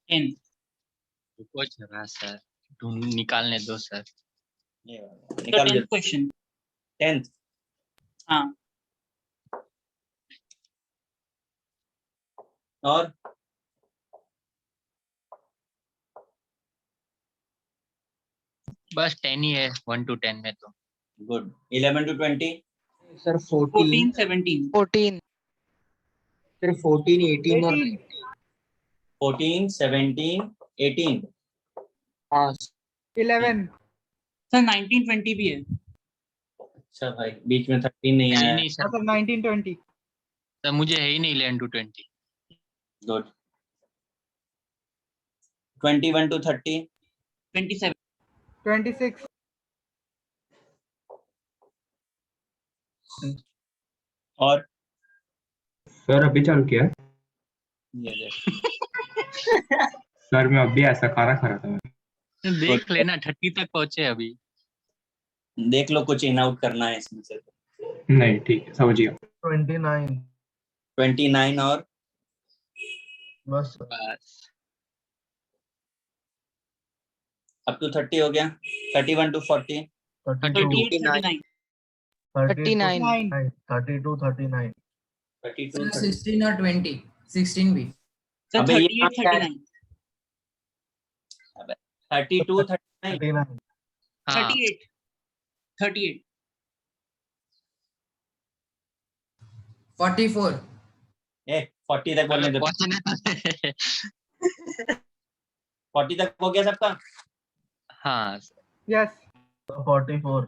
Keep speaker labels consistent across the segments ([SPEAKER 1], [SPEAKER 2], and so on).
[SPEAKER 1] 10
[SPEAKER 2] रुको जरा सर, ढूंढ निकालने दो सर।
[SPEAKER 3] ये वाला
[SPEAKER 1] the
[SPEAKER 3] निकाल
[SPEAKER 1] 10th question
[SPEAKER 3] 10th
[SPEAKER 1] हाँ
[SPEAKER 3] और
[SPEAKER 2] बस 10 ही है, 1 to 10 में तो।
[SPEAKER 3] गुड 11 to 20
[SPEAKER 4] सर
[SPEAKER 1] 14 17
[SPEAKER 5] 14
[SPEAKER 4] सर 14 18 और
[SPEAKER 3] 14 17 18
[SPEAKER 4] हाँ
[SPEAKER 6] 11
[SPEAKER 1] सर 19 20 भी है
[SPEAKER 3] अच्छा भाई बीच में 13 नहीं
[SPEAKER 2] है ही
[SPEAKER 3] आया
[SPEAKER 2] नहीं सर,
[SPEAKER 6] मतलब 19 20
[SPEAKER 2] सर मुझे है ही नहीं 11 to 20।
[SPEAKER 3] गुड 21 to 30
[SPEAKER 1] 27
[SPEAKER 6] 26
[SPEAKER 3] और
[SPEAKER 7] सर अभी चालू किया है?
[SPEAKER 3] ये
[SPEAKER 7] सर मैं अभी ऐसा खाना खा रहा था मैं।
[SPEAKER 2] देख लेना 30 तक पहुंचे अभी।
[SPEAKER 3] देख लो कुछ इन आउट करना है इसमें से
[SPEAKER 7] नहीं ठीक है समझ गया।
[SPEAKER 4] 29
[SPEAKER 3] 29 और
[SPEAKER 4] बस
[SPEAKER 2] बस
[SPEAKER 3] अप टू 30 हो गया 31 to 40
[SPEAKER 1] 38 39
[SPEAKER 5] 39
[SPEAKER 4] 32 39
[SPEAKER 3] 32
[SPEAKER 8] सर 16 और 20 16 भी
[SPEAKER 1] सर
[SPEAKER 3] अबे ये
[SPEAKER 1] 38 39
[SPEAKER 3] 32 39
[SPEAKER 4] 39
[SPEAKER 2] हाँ
[SPEAKER 1] 38 38
[SPEAKER 8] 44
[SPEAKER 3] ए 40 तक बोलने दो
[SPEAKER 2] पहुंचने तो
[SPEAKER 3] 40 तक हो गया सबका
[SPEAKER 2] हाँ
[SPEAKER 6] yes
[SPEAKER 4] 44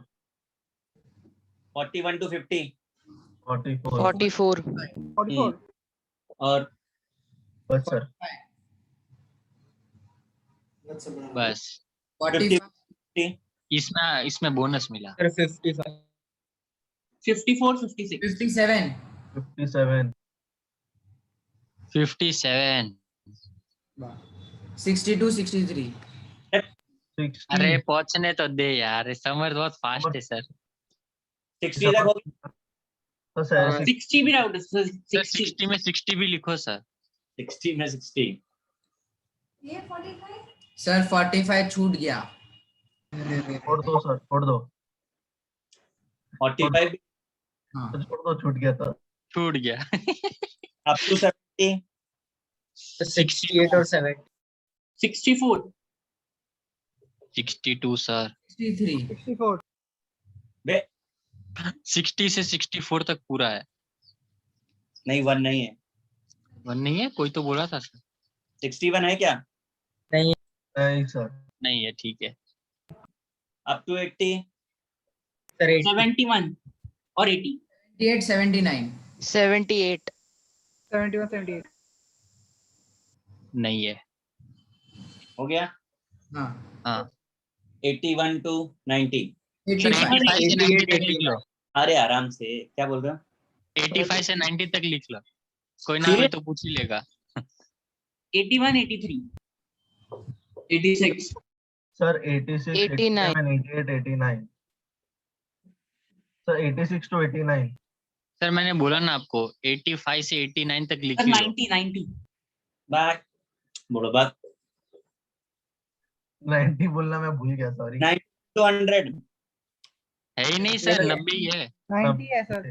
[SPEAKER 3] 41 to 50
[SPEAKER 4] 44
[SPEAKER 5] 44
[SPEAKER 6] 44
[SPEAKER 3] और
[SPEAKER 4] बस सर
[SPEAKER 2] बस
[SPEAKER 8] 45
[SPEAKER 2] इसमें बोनस मिला।
[SPEAKER 4] सर 55
[SPEAKER 1] 54 56
[SPEAKER 8] 57
[SPEAKER 4] 57
[SPEAKER 2] 57
[SPEAKER 8] 62 63
[SPEAKER 4] 60
[SPEAKER 2] अरे पहुंचने तो दे यार, समर बहुत फास्ट है सर।
[SPEAKER 3] 60 तक हो गया
[SPEAKER 4] तो सर
[SPEAKER 1] 60 भी डाउट है सर
[SPEAKER 2] सर
[SPEAKER 1] 60
[SPEAKER 2] 60 में 60 भी लिखो सर।
[SPEAKER 3] 60 में 60
[SPEAKER 8] सर 45 छूट गया
[SPEAKER 4] छोड़ दो सर छोड़ दो
[SPEAKER 3] 45
[SPEAKER 8] हाँ
[SPEAKER 4] छोड़ दो छूट गया था
[SPEAKER 2] छूट गया।
[SPEAKER 3] अप टू 70
[SPEAKER 4] 68 और 70
[SPEAKER 1] 64
[SPEAKER 2] 62 सर,
[SPEAKER 8] 63
[SPEAKER 6] 64
[SPEAKER 3] बे
[SPEAKER 2] 60 से 64 तक पूरा है।
[SPEAKER 3] नहीं 1 नहीं है
[SPEAKER 2] 1 नहीं है, कोई तो बोला था सर।
[SPEAKER 3] 61 है क्या
[SPEAKER 4] नहीं सर
[SPEAKER 2] नहीं है, ठीक है।
[SPEAKER 3] अप टू 80
[SPEAKER 4] सर
[SPEAKER 1] 71 और 80
[SPEAKER 8] 78 79
[SPEAKER 5] 78
[SPEAKER 6] 71 78
[SPEAKER 2] नहीं है।
[SPEAKER 3] हो गया
[SPEAKER 8] हाँ
[SPEAKER 2] हाँ
[SPEAKER 3] 81 to 90
[SPEAKER 2] सर 85 से 90 तक लिख लो।
[SPEAKER 3] अरे आराम से क्या बोल रहे हो
[SPEAKER 2] 85 से 90 तक लिख लो, कोई ना कोई तो पूछ ही लेगा।
[SPEAKER 1] 81 83 86
[SPEAKER 4] सर 86
[SPEAKER 5] 89
[SPEAKER 4] 87 88 89 सर 86 to 89
[SPEAKER 2] सर मैंने बोला ना आपको 85 से 89 तक लिख
[SPEAKER 1] सर
[SPEAKER 2] लो।
[SPEAKER 1] 90 90
[SPEAKER 3] बात बोलो बात
[SPEAKER 4] 90 बोलना मैं भूल गया सॉरी
[SPEAKER 3] 90 to 100
[SPEAKER 2] है ही नहीं सर, 90 ही है।
[SPEAKER 6] 90 है सर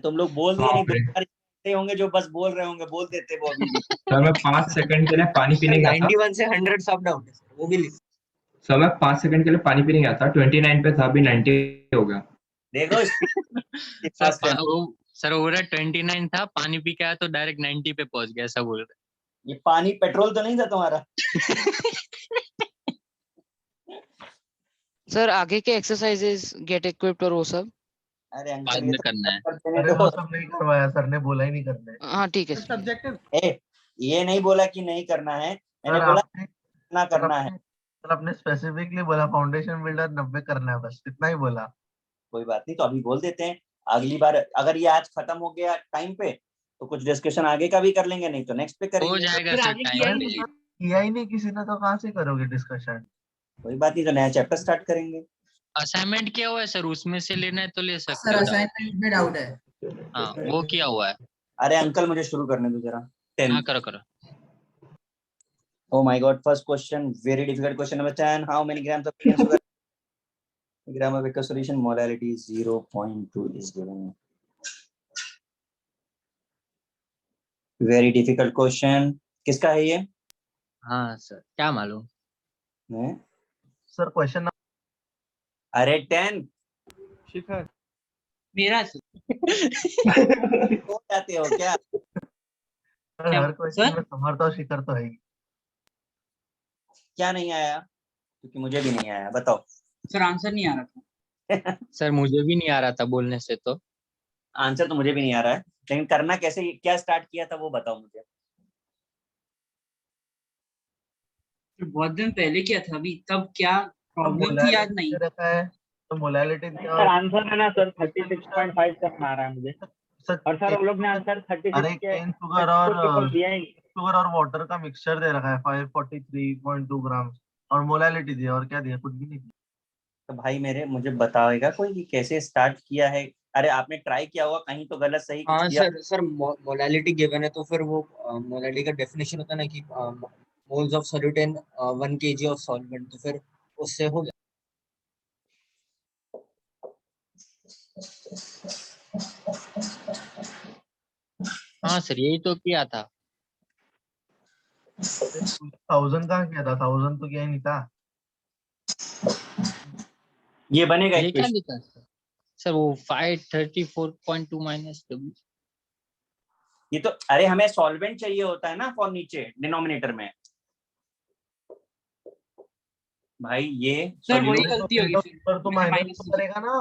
[SPEAKER 3] तुम लोग बोल दिए नहीं
[SPEAKER 7] बाप रे।
[SPEAKER 3] 2 बार ऐसे होंगे जो बस बोल रहे होंगे बोल देते वो अभी भी
[SPEAKER 7] सर मैं 5 सेकंड के लिए पानी पीने गया था
[SPEAKER 4] 91 से 100 सब डाउन है सर वो भी लिख
[SPEAKER 7] सर मैं 5 सेकंड के लिए पानी पीने गया था 29 पे था, अभी 90 हो गया।
[SPEAKER 3] देखो
[SPEAKER 2] सर वो 29 था, पानी पी के आया तो डायरेक्ट 90 पे पहुंच गया, ऐसा बोल रहे।
[SPEAKER 3] ये पानी पेट्रोल तो नहीं था तुम्हारा
[SPEAKER 5] सर आगे के एक्सरसाइजेस गेट इक्विप्ड और वो सब।
[SPEAKER 3] अरे
[SPEAKER 2] बाद
[SPEAKER 3] अंकल
[SPEAKER 2] में करना है।
[SPEAKER 4] अरे वो सब नहीं करवाया सर ने बोला ही नहीं करने
[SPEAKER 5] हाँ ठीक है सर।
[SPEAKER 6] सब्जेक्टिव
[SPEAKER 3] ये नहीं बोला कि नहीं करना है मैंने
[SPEAKER 4] सर
[SPEAKER 3] बोला
[SPEAKER 4] आपने
[SPEAKER 3] ना करना है
[SPEAKER 4] सर आपने स्पेसिफिकली बोला फाउंडेशन बिल्डर 90 करना है बस इतना ही बोला
[SPEAKER 3] कोई बात नहीं तो अभी बोल देते हैं अगली बार अगर ये आज खत्म हो गया टाइम पे तो कुछ डिस्कशन आगे का भी कर लेंगे नहीं तो नेक्स्ट पे
[SPEAKER 2] हो
[SPEAKER 3] करेंगे
[SPEAKER 2] जाएगा
[SPEAKER 1] फिर
[SPEAKER 2] सर
[SPEAKER 1] आगे
[SPEAKER 2] टाइम
[SPEAKER 1] किया
[SPEAKER 2] पे।
[SPEAKER 1] ही नहीं।
[SPEAKER 4] किया ही नहीं किसी ने तो कहाँ से करोगे डिस्कशन
[SPEAKER 3] कोई बात नहीं तो नया चैप्टर स्टार्ट करेंगे
[SPEAKER 2] असाइनमेंट किया हुआ है सर, उसमें से लेना है तो ले सकते
[SPEAKER 8] सर
[SPEAKER 2] हो।
[SPEAKER 8] असाइनमेंट में डाउट है
[SPEAKER 2] हाँ वो किया हुआ है।
[SPEAKER 3] अरे अंकल मुझे शुरू करने दो जरा 10
[SPEAKER 2] हाँ करो करो।
[SPEAKER 3] Oh my God, first question, very difficult question number 10. How many grams of cane sugar? Gram of aqueous solution, molality is 0.2 is given. Very difficult question. किसका है ये?
[SPEAKER 2] हाँ सर, क्या मालूम?
[SPEAKER 3] हैं?
[SPEAKER 4] सर क्वेश्चन
[SPEAKER 3] अरे 10
[SPEAKER 6] शिखर
[SPEAKER 1] मेरा
[SPEAKER 3] हो जाते हो क्या?
[SPEAKER 4] हर क्वेश्चन
[SPEAKER 1] सर?
[SPEAKER 4] में समर्थ और शिखर तो है ही।
[SPEAKER 3] क्या नहीं आया? क्योंकि मुझे भी नहीं आया, बताओ।
[SPEAKER 1] सर आंसर नहीं आ रहा था।
[SPEAKER 2] सर मुझे भी नहीं आ रहा था बोलने से तो।
[SPEAKER 3] आंसर तो मुझे भी नहीं आ रहा है, लेकिन करना कैसे, क्या स्टार्ट किया था वो बताओ मुझे।
[SPEAKER 1] सर बहुत दिन पहले किया था, अभी तब क्या प्रॉब्लम थी याद नहीं।
[SPEAKER 4] रखा है तो मोलालिटी
[SPEAKER 9] सर आंसर है ना सर 36.5 तक आ रहा है मुझे, और सर वो लोग ने आंसर 36
[SPEAKER 4] अरे
[SPEAKER 9] के
[SPEAKER 4] केन शुगर और
[SPEAKER 9] दिया ही नहीं।
[SPEAKER 4] शुगर और वाटर का मिक्सचर दे रखा है 543.2 ग्राम और मोलालिटी दिया, और क्या दिया? कुछ भी नहीं दिया।
[SPEAKER 3] तो भाई मेरे मुझे बताएगा कोई कि कैसे स्टार्ट किया है? अरे आपने ट्राई किया होगा, कहीं तो गलत सही कुछ
[SPEAKER 10] हाँ
[SPEAKER 3] किया।
[SPEAKER 10] सर मोलालिटी गिवन है तो फिर वो मोलालिटी का डेफिनेशन होता है ना कि moles of solute in 1 kg of solvent, तो फिर उससे हो गया।
[SPEAKER 2] हाँ सर, यही तो किया था।
[SPEAKER 4] 1000 कहाँ किया था? 1000 तो किया ही नहीं था।
[SPEAKER 3] ये बनेगा
[SPEAKER 2] ये क्या
[SPEAKER 3] इक्वेशन।
[SPEAKER 2] लिखा सर? सर वो 534.2 माइनस W।
[SPEAKER 3] ये तो, अरे हमें सॉल्वेंट चाहिए होता है ना फॉर नीचे डिनोमिनेटर में। भाई ये
[SPEAKER 1] सर वही
[SPEAKER 3] solute-
[SPEAKER 1] गलती होगी फिर।
[SPEAKER 4] तो
[SPEAKER 1] मैंने
[SPEAKER 4] माइनस
[SPEAKER 1] minus
[SPEAKER 4] करेगा ना।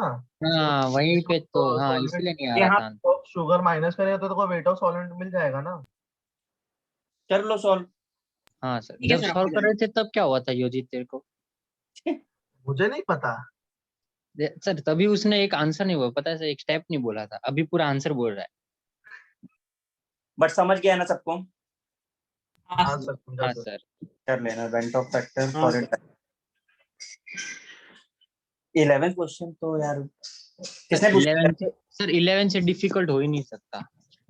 [SPEAKER 2] हाँ वहीं पे तो, हाँ
[SPEAKER 4] solvent-
[SPEAKER 2] इसलिए नहीं आ
[SPEAKER 3] यहाँ
[SPEAKER 2] रहा था।
[SPEAKER 4] शुगर माइनस करेगा तो वेट ऑफ सॉल्वेंट मिल जाएगा ना।
[SPEAKER 3] कर लो सॉल्व।
[SPEAKER 2] हाँ सर,
[SPEAKER 1] ठीक है
[SPEAKER 2] जब
[SPEAKER 1] सर,
[SPEAKER 2] सॉल्व
[SPEAKER 1] आपको
[SPEAKER 2] कर रहे थे तब क्या हुआ था योजित तेरे को?
[SPEAKER 4] मुझे नहीं पता।
[SPEAKER 2] सर तभी उसने एक आंसर नहीं बोला, पता है सर, एक स्टेप नहीं बोला था, अभी पूरा आंसर बोल रहा है।
[SPEAKER 3] बट समझ गया ना सबको?
[SPEAKER 1] हाँ
[SPEAKER 4] हाँ
[SPEAKER 1] सर।
[SPEAKER 4] सर समझा
[SPEAKER 2] हाँ
[SPEAKER 4] सर।
[SPEAKER 2] सर।
[SPEAKER 3] कर लेना वेंट ऑफ फैक्टर
[SPEAKER 9] हाँ,
[SPEAKER 3] फॉर इट। 11 क्वेश्चन तो यार किसने पूछा?
[SPEAKER 2] 11 से सर 11 से डिफिकल्ट हो ही नहीं सकता।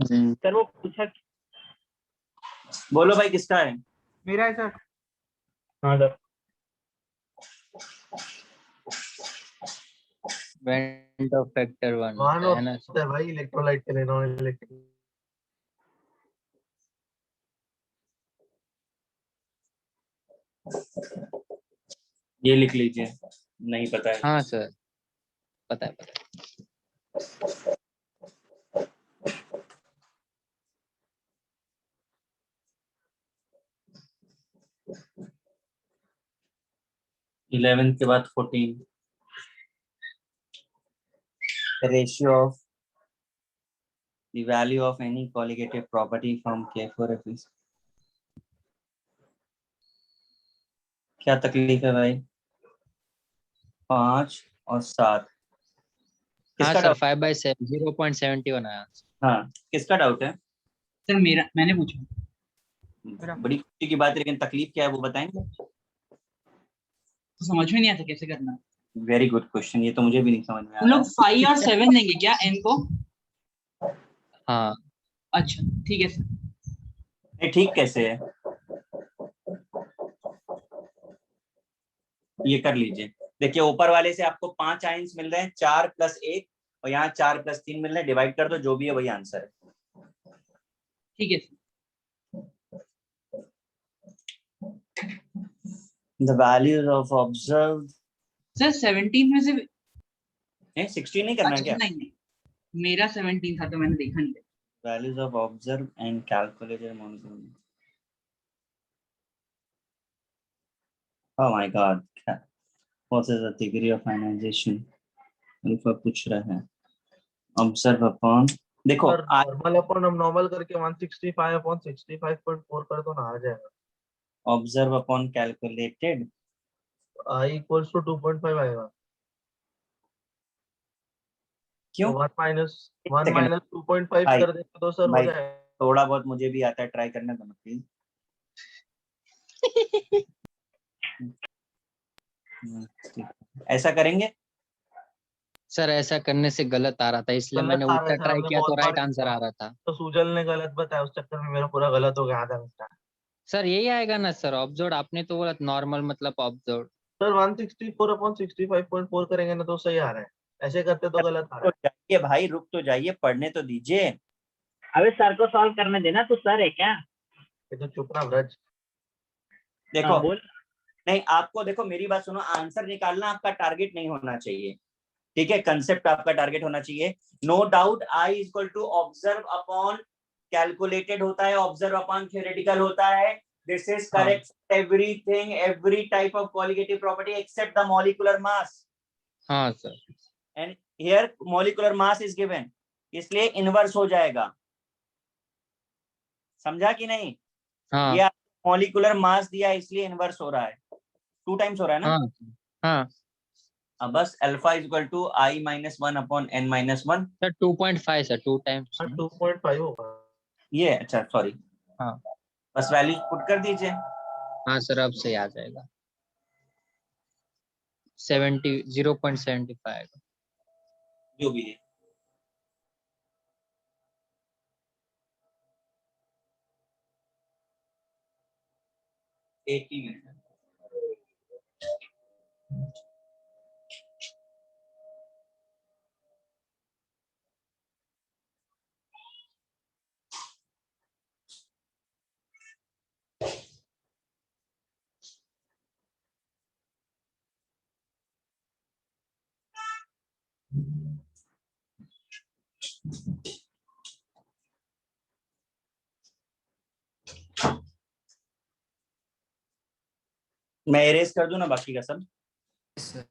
[SPEAKER 9] सर वो पूछा।
[SPEAKER 3] बोलो भाई किसका है?
[SPEAKER 6] मेरा है सर।
[SPEAKER 9] हाँ sir,
[SPEAKER 2] went of factor 1
[SPEAKER 4] one
[SPEAKER 2] है ना?
[SPEAKER 4] है भाई, इलेक्ट्रोलाइट के लेना इलेक्ट्रिक।
[SPEAKER 3] ये लिख लीजिए, नहीं पता है।
[SPEAKER 2] हाँ सर, पता है।
[SPEAKER 3] 11 के बाद 14 ratio of the value of any colligative property from K4F। क्या तकलीफ है भाई? 5 और 7।
[SPEAKER 2] हाँ
[SPEAKER 3] किसका
[SPEAKER 2] सर,
[SPEAKER 3] डाउट?
[SPEAKER 2] 5/7 0.71 आया।
[SPEAKER 3] हाँ किसका डाउट है?
[SPEAKER 1] सर मेरा, मैंने पूछा।
[SPEAKER 3] बड़ी खुशी की बात है, लेकिन तकलीफ क्या है वो बताएंगे?
[SPEAKER 1] तो समझ में नहीं आता कैसे करना।
[SPEAKER 3] वेरी गुड क्वेश्चन, ये तो मुझे भी नहीं समझ में आ
[SPEAKER 1] हम
[SPEAKER 3] रहा
[SPEAKER 1] लोग 5 और 7 देंगे क्या n को?
[SPEAKER 2] हाँ
[SPEAKER 1] अच्छा ठीक है सर।
[SPEAKER 3] है। ठीक कैसे है? ये कर लीजिए। देखिए ऊपर वाले से आपको 5 आयंस मिल रहे हैं, 4 + 1, और यहाँ 4 + 3 मिल रहे हैं। डिवाइड कर दो, जो भी है वही आंसर है।
[SPEAKER 1] ठीक है sir.
[SPEAKER 3] The values of observed
[SPEAKER 1] sir 17 में से
[SPEAKER 3] 16 नहीं करना
[SPEAKER 1] अच्छा
[SPEAKER 3] क्या?
[SPEAKER 1] नहीं, मेरा 17 था तो मैंने देखा नहीं।
[SPEAKER 3] Values of observed and calculated monitoring. Oh my God, what is the degree of ionization? Alpha पूछ रहा है। Observe upon, देखो
[SPEAKER 4] नॉर्मल अपन हम नॉर्मल करके 165/65.4 कर दो ना, आ जाएगा।
[SPEAKER 3] observe upon calculated
[SPEAKER 4] I = 2.5 आएगा।
[SPEAKER 3] क्यों?
[SPEAKER 4] 1 - 2.5
[SPEAKER 3] भाई,
[SPEAKER 4] कर देंगे तो सर हो
[SPEAKER 3] भाई
[SPEAKER 4] जाएगा।
[SPEAKER 3] थोड़ा बहुत मुझे भी आता है, ट्राई करने दो ना प्लीज। ऐसा करेंगे?
[SPEAKER 2] सर, ऐसा करने से गलत आ रहा था, इसलिए
[SPEAKER 4] गलत
[SPEAKER 2] मैंने
[SPEAKER 4] आ रहा
[SPEAKER 2] उल्टा
[SPEAKER 4] था,
[SPEAKER 2] ट्राई
[SPEAKER 4] हमने
[SPEAKER 2] किया तो
[SPEAKER 4] बहुत
[SPEAKER 2] राइट
[SPEAKER 4] बार
[SPEAKER 2] आंसर
[SPEAKER 4] किया।
[SPEAKER 2] आ रहा था।
[SPEAKER 4] तो सूजल ने गलत बताया, उस चक्कर में मेरा पूरा गलत हो गया आधा घंटा।
[SPEAKER 2] सर यही आएगा ना सर, ऑब्जर्व आपने तो बोला नॉर्मल मतलब ऑब्जर्व।
[SPEAKER 4] सर 164/65.4 करेंगे ना तो सही आ रहा है, ऐसे करते तो गलत आ रहा
[SPEAKER 3] तो जाइए भाई, रुक तो जाइए, पढ़ने तो दीजिए।
[SPEAKER 9] अबे सर को सॉल्व करने देना, तू सर है क्या?
[SPEAKER 4] है। ये तो चुप रहा ब्रज।
[SPEAKER 3] देखो
[SPEAKER 9] हाँ बोल।
[SPEAKER 3] नहीं, आपको देखो मेरी बात सुनो, आंसर निकालना आपका टारगेट नहीं होना चाहिए, ठीक है, कंसेप्ट आपका टारगेट होना चाहिए। No doubt I equal to observe upon calculated होता है, ऑब्जर्व अपॉन थ्योरेटिकल होता है। This is correct everything, every type of qualitative property except the molecular mass.
[SPEAKER 2] हाँ sir.
[SPEAKER 3] And here molecular mass is given, इसलिए inverse हो जाएगा। समझा कि नहीं?
[SPEAKER 2] हाँ
[SPEAKER 3] ये मॉलिक्यूलर मास दिया है इसलिए इनवर्स हो रहा है, 2 टाइम्स हो रहा है ना।
[SPEAKER 2] हाँ हाँ
[SPEAKER 3] अब बस alpha is equal to i-1 upon n-1।
[SPEAKER 2] Sir 2.5 sir, 2 times.
[SPEAKER 4] 2.5 होगा।
[SPEAKER 3] ये अच्छा सॉरी,
[SPEAKER 2] हाँ
[SPEAKER 3] बस वैल्यू पुट कर दीजिए।
[SPEAKER 2] हाँ सर, अब सही आ जाएगा। 0.75
[SPEAKER 3] जो भी है। एक ही मिनट। मैं एरेज कर दूं ना बाकी का सब?
[SPEAKER 8] सर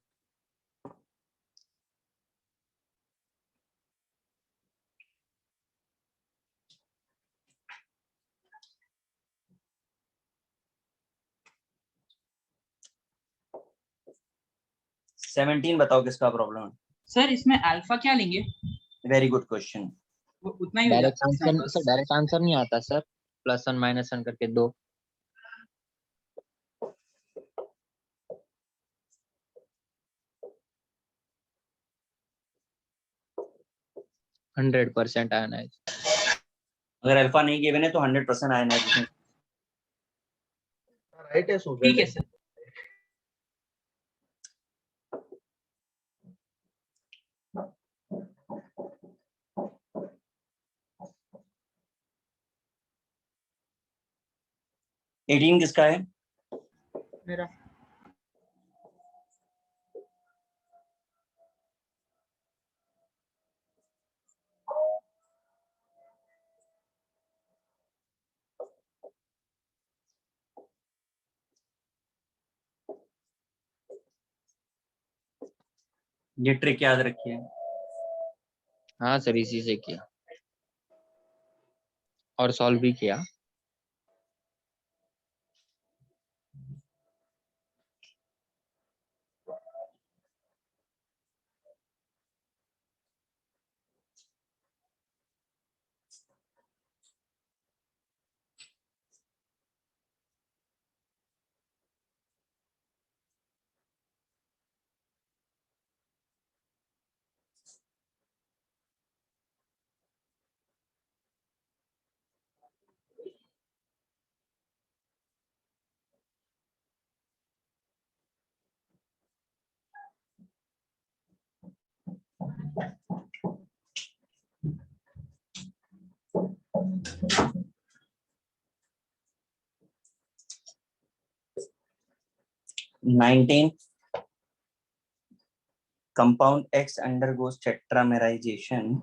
[SPEAKER 3] 17 बताओ किसका प्रॉब्लम है?
[SPEAKER 1] सर इसमें अल्फा क्या लेंगे?
[SPEAKER 3] Very good question.
[SPEAKER 1] वो उतना ही हो
[SPEAKER 2] डायरेक्ट
[SPEAKER 1] जाता है इसमें
[SPEAKER 2] आंसर
[SPEAKER 1] बस।
[SPEAKER 2] सर, डायरेक्ट आंसर नहीं आता sir, plus one minus one करके 2। Hundred % ionise.
[SPEAKER 3] अगर अल्फा नहीं गिवन है तो 100% आयनाइजेशन।
[SPEAKER 4] राइट है सूरज।
[SPEAKER 1] ठीक है सर।
[SPEAKER 3] एटीन किसका है?
[SPEAKER 6] मेरा
[SPEAKER 3] ये ट्रिक याद रखिए।
[SPEAKER 2] हाँ सर, इसी से किया और सॉल्व भी किया।
[SPEAKER 3] Nineteen, compound X undergoes tetramerization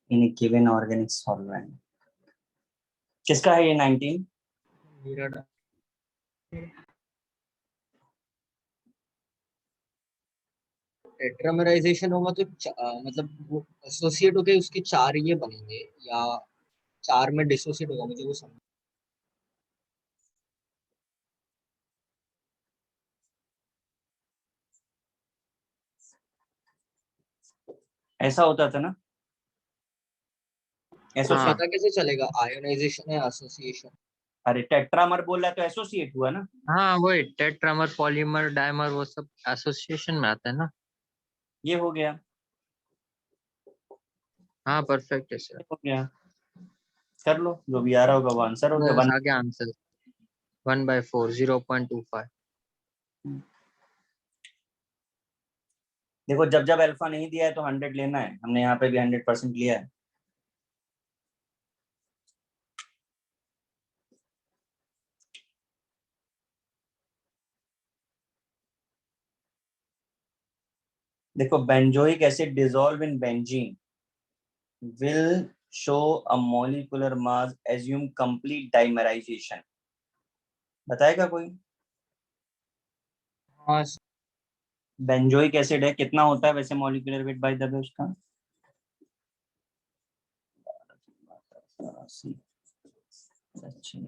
[SPEAKER 3] in a given organic solvent। किसका है ये 19?
[SPEAKER 10] टेट्रामेराइजेशन होगा तो मतलब वो एसोसिएट होके उसके 4 ये बनेंगे या 4 में डिसोसिएट होगा, मुझे वो समझ।
[SPEAKER 3] ऐसा होता था ना?
[SPEAKER 10] तो
[SPEAKER 3] एसोसिएट।
[SPEAKER 10] पता कैसे चलेगा आयोनाइजेशन है एसोसिएशन?
[SPEAKER 3] अरे टेट्रामर बोल रहा है तो एसोसिएट हुआ ना।
[SPEAKER 2] हाँ वही टेट्रामर, पॉलीमर, डायमर वो सब एसोसिएशन में आता है ना।
[SPEAKER 3] ये हो गया,
[SPEAKER 2] हाँ परफेक्ट है सर।
[SPEAKER 3] हो गया, कर लो, जो भी आ रहा होगा वो आंसर हो गया।
[SPEAKER 2] बस आ गया आंसर। 1/4 0.25।
[SPEAKER 3] देखो जब जब अल्फा नहीं दिया है तो 100 लेना है, हमने यहाँ पे भी 100% लिया है। देखो benzoic acid dissolve in benzene will show a molecular mass assume complete dimerization। बताएगा कोई?
[SPEAKER 10] हाँ
[SPEAKER 3] बेंजोइक एसिड है, कितना होता है वैसे molecular weight by the way उसका? अच्छा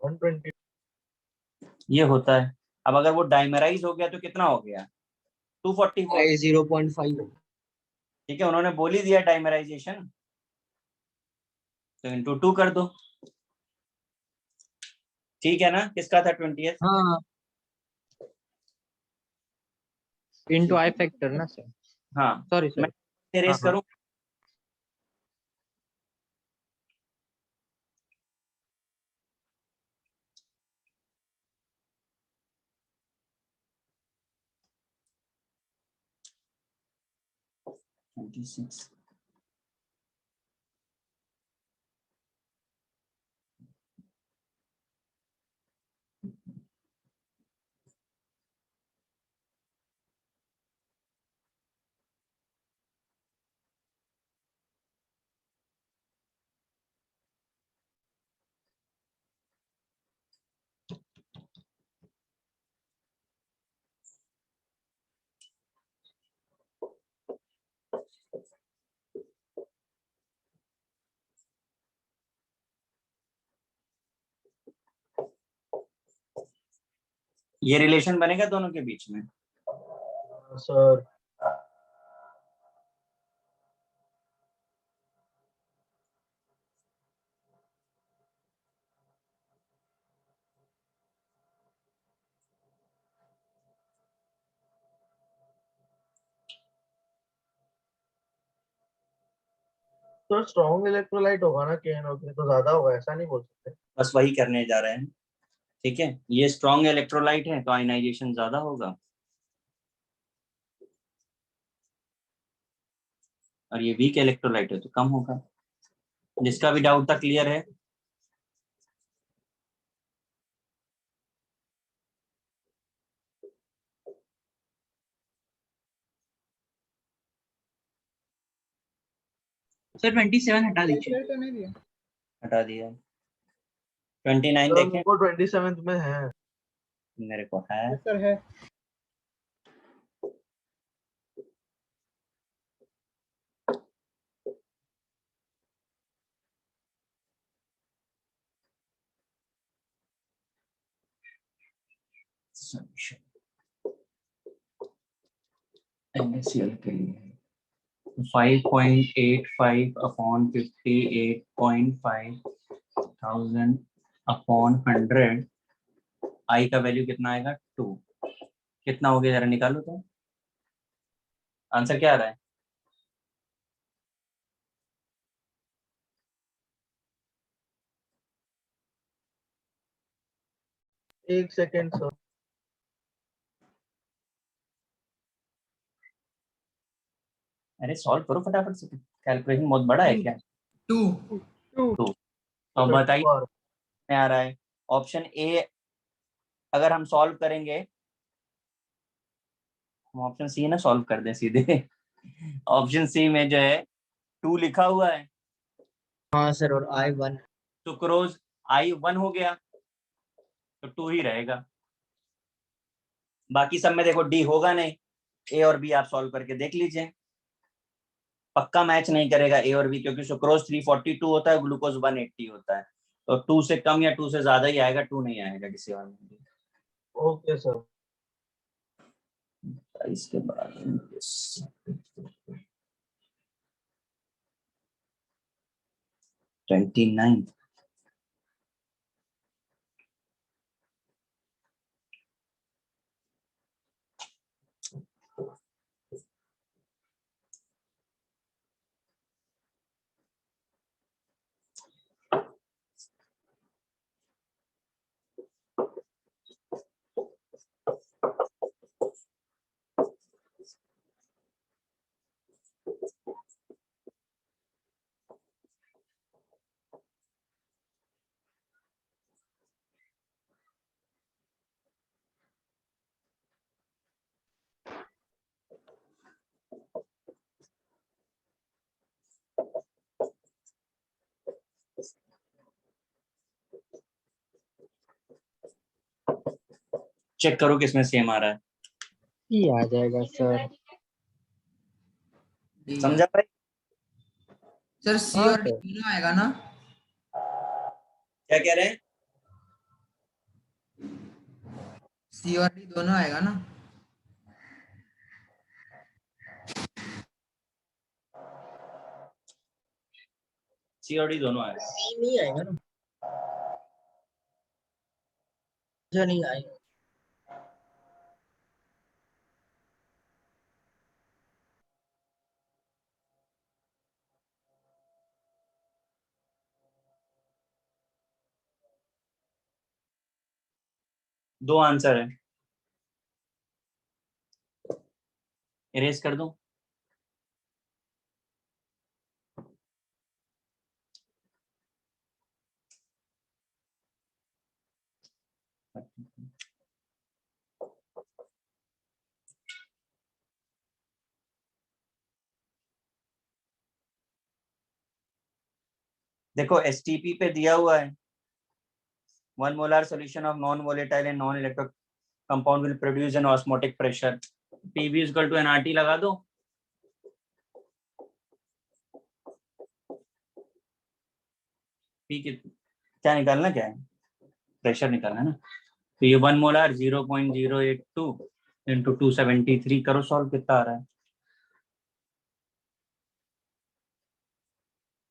[SPEAKER 4] 120।
[SPEAKER 3] ये होता है। अब अगर वो डाइमराइज हो गया तो कितना हो गया? 244।
[SPEAKER 10] 0.5
[SPEAKER 3] ठीक है, उन्होंने बोल ही दिया डाइमराइजेशन, तो इंटू 2 कर दो। ठीक है ना? किसका था 20th?
[SPEAKER 2] हाँ, इंटू आई फैक्टर ना सर।
[SPEAKER 3] हाँ
[SPEAKER 2] सॉरी
[SPEAKER 3] मैं
[SPEAKER 2] सर।
[SPEAKER 3] रेस करूं? ये रिलेशन बनेगा दोनों के बीच में?
[SPEAKER 4] सर तो स्ट्रॉन्ग इलेक्ट्रोलाइट होगा ना, KNO3 तो ज्यादा होगा, ऐसा नहीं बोल सकते।
[SPEAKER 3] बस वही करने जा रहे हैं। ठीक है, ये स्ट्रॉन्ग इलेक्ट्रोलाइट है तो आयनाइजेशन ज्यादा होगा, और ये वीक इलेक्ट्रोलाइट है तो कम होगा। जिसका भी डाउट था क्लियर है?
[SPEAKER 1] सर 27 हटा दीजिए।
[SPEAKER 6] तो नहीं दिया
[SPEAKER 3] हटा दिया। 29
[SPEAKER 4] सर
[SPEAKER 3] देखें?
[SPEAKER 4] वो 27th में है।
[SPEAKER 3] मेरे को है।
[SPEAKER 6] सर है।
[SPEAKER 3] NaCl के लिए 5.85 अपॉन 58.5 अपॉन 100। आई का वैल्यू कितना आएगा? 2। कितना हो गया जरा निकालो तो। आंसर क्या आ रहा है?
[SPEAKER 4] एक सेकेंड सर।
[SPEAKER 3] अरे सॉल्व करो फटाफट से, कैलकुलेशन बहुत बड़ा है क्या?
[SPEAKER 8] 2।
[SPEAKER 3] 2। तो अब बताइए में आ रहा है। ऑप्शन ए अगर हम सॉल्व करेंगे, हम ऑप्शन सी ना सॉल्व कर दें सीधे। ऑप्शन सी में जो है 2 लिखा हुआ है,
[SPEAKER 10] हाँ सर, और I1
[SPEAKER 3] सुक्रोज आई 1 हो गया तो 2 ही रहेगा। बाकी सब में देखो डी होगा नहीं। ए और बी आप सॉल्व करके देख लीजिए, पक्का मैच नहीं करेगा ए और बी, क्योंकि सुक्रोज 342 होता है, ग्लूकोज 180 होता है, तो 2 से कम या 2 से ज्यादा ही आएगा, 2 नहीं आएगा किसी और में भी।
[SPEAKER 4] Okay sir.
[SPEAKER 3] इसके बाद 29 चेक करो किसमें सेम आ रहा है।
[SPEAKER 2] ये आ जाएगा सर।
[SPEAKER 8] D
[SPEAKER 3] समझा भाई?
[SPEAKER 8] सर C
[SPEAKER 2] हाँ
[SPEAKER 8] और D
[SPEAKER 2] सर।
[SPEAKER 8] दोनों आएगा ना?
[SPEAKER 3] क्या कह रहे हैं?
[SPEAKER 8] C और D दोनों आएगा ना?
[SPEAKER 3] सी और डी दोनों आएगा।
[SPEAKER 10] सी नहीं आएगा ना? अच्छा नहीं आएगा।
[SPEAKER 3] दो आंसर है, इरेज कर दूं? देखो एसटीपी पे दिया हुआ है 1 molar solution of non volatile and non electric compound will produce an osmotic pressure. PV is equal to nRT लगा दो। P क्या निकालना, क्या है? प्रेशर निकालना है ना। तो ये 1 मोलार 0.082 इंटू 273 करो सॉल्व, कितना आ रहा है?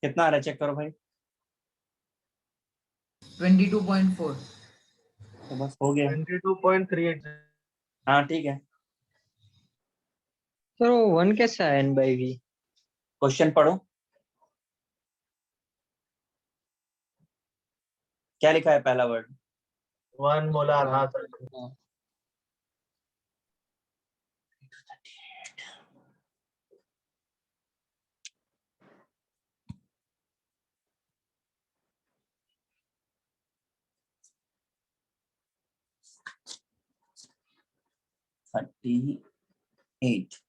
[SPEAKER 3] कितना आ रहा है चेक करो भाई।
[SPEAKER 8] 22.4।
[SPEAKER 3] तो बस हो गया।
[SPEAKER 4] 22.38।
[SPEAKER 3] हाँ ठीक है।
[SPEAKER 2] सर वो 1 कैसा है N/V?
[SPEAKER 3] क्वेश्चन पढ़ो, क्या लिखा है पहला वर्ड?
[SPEAKER 4] 1 मोलार। हाँ सर।
[SPEAKER 3] थर्टी 8।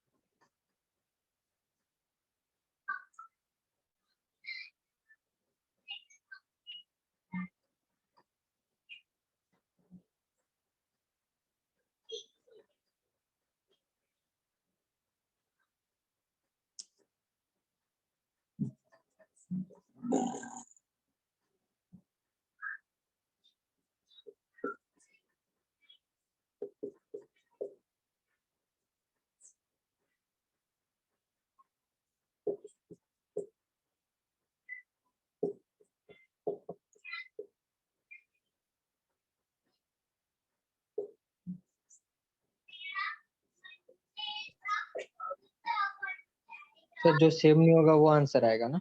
[SPEAKER 2] सर जो सेम नहीं होगा वो आंसर आएगा ना?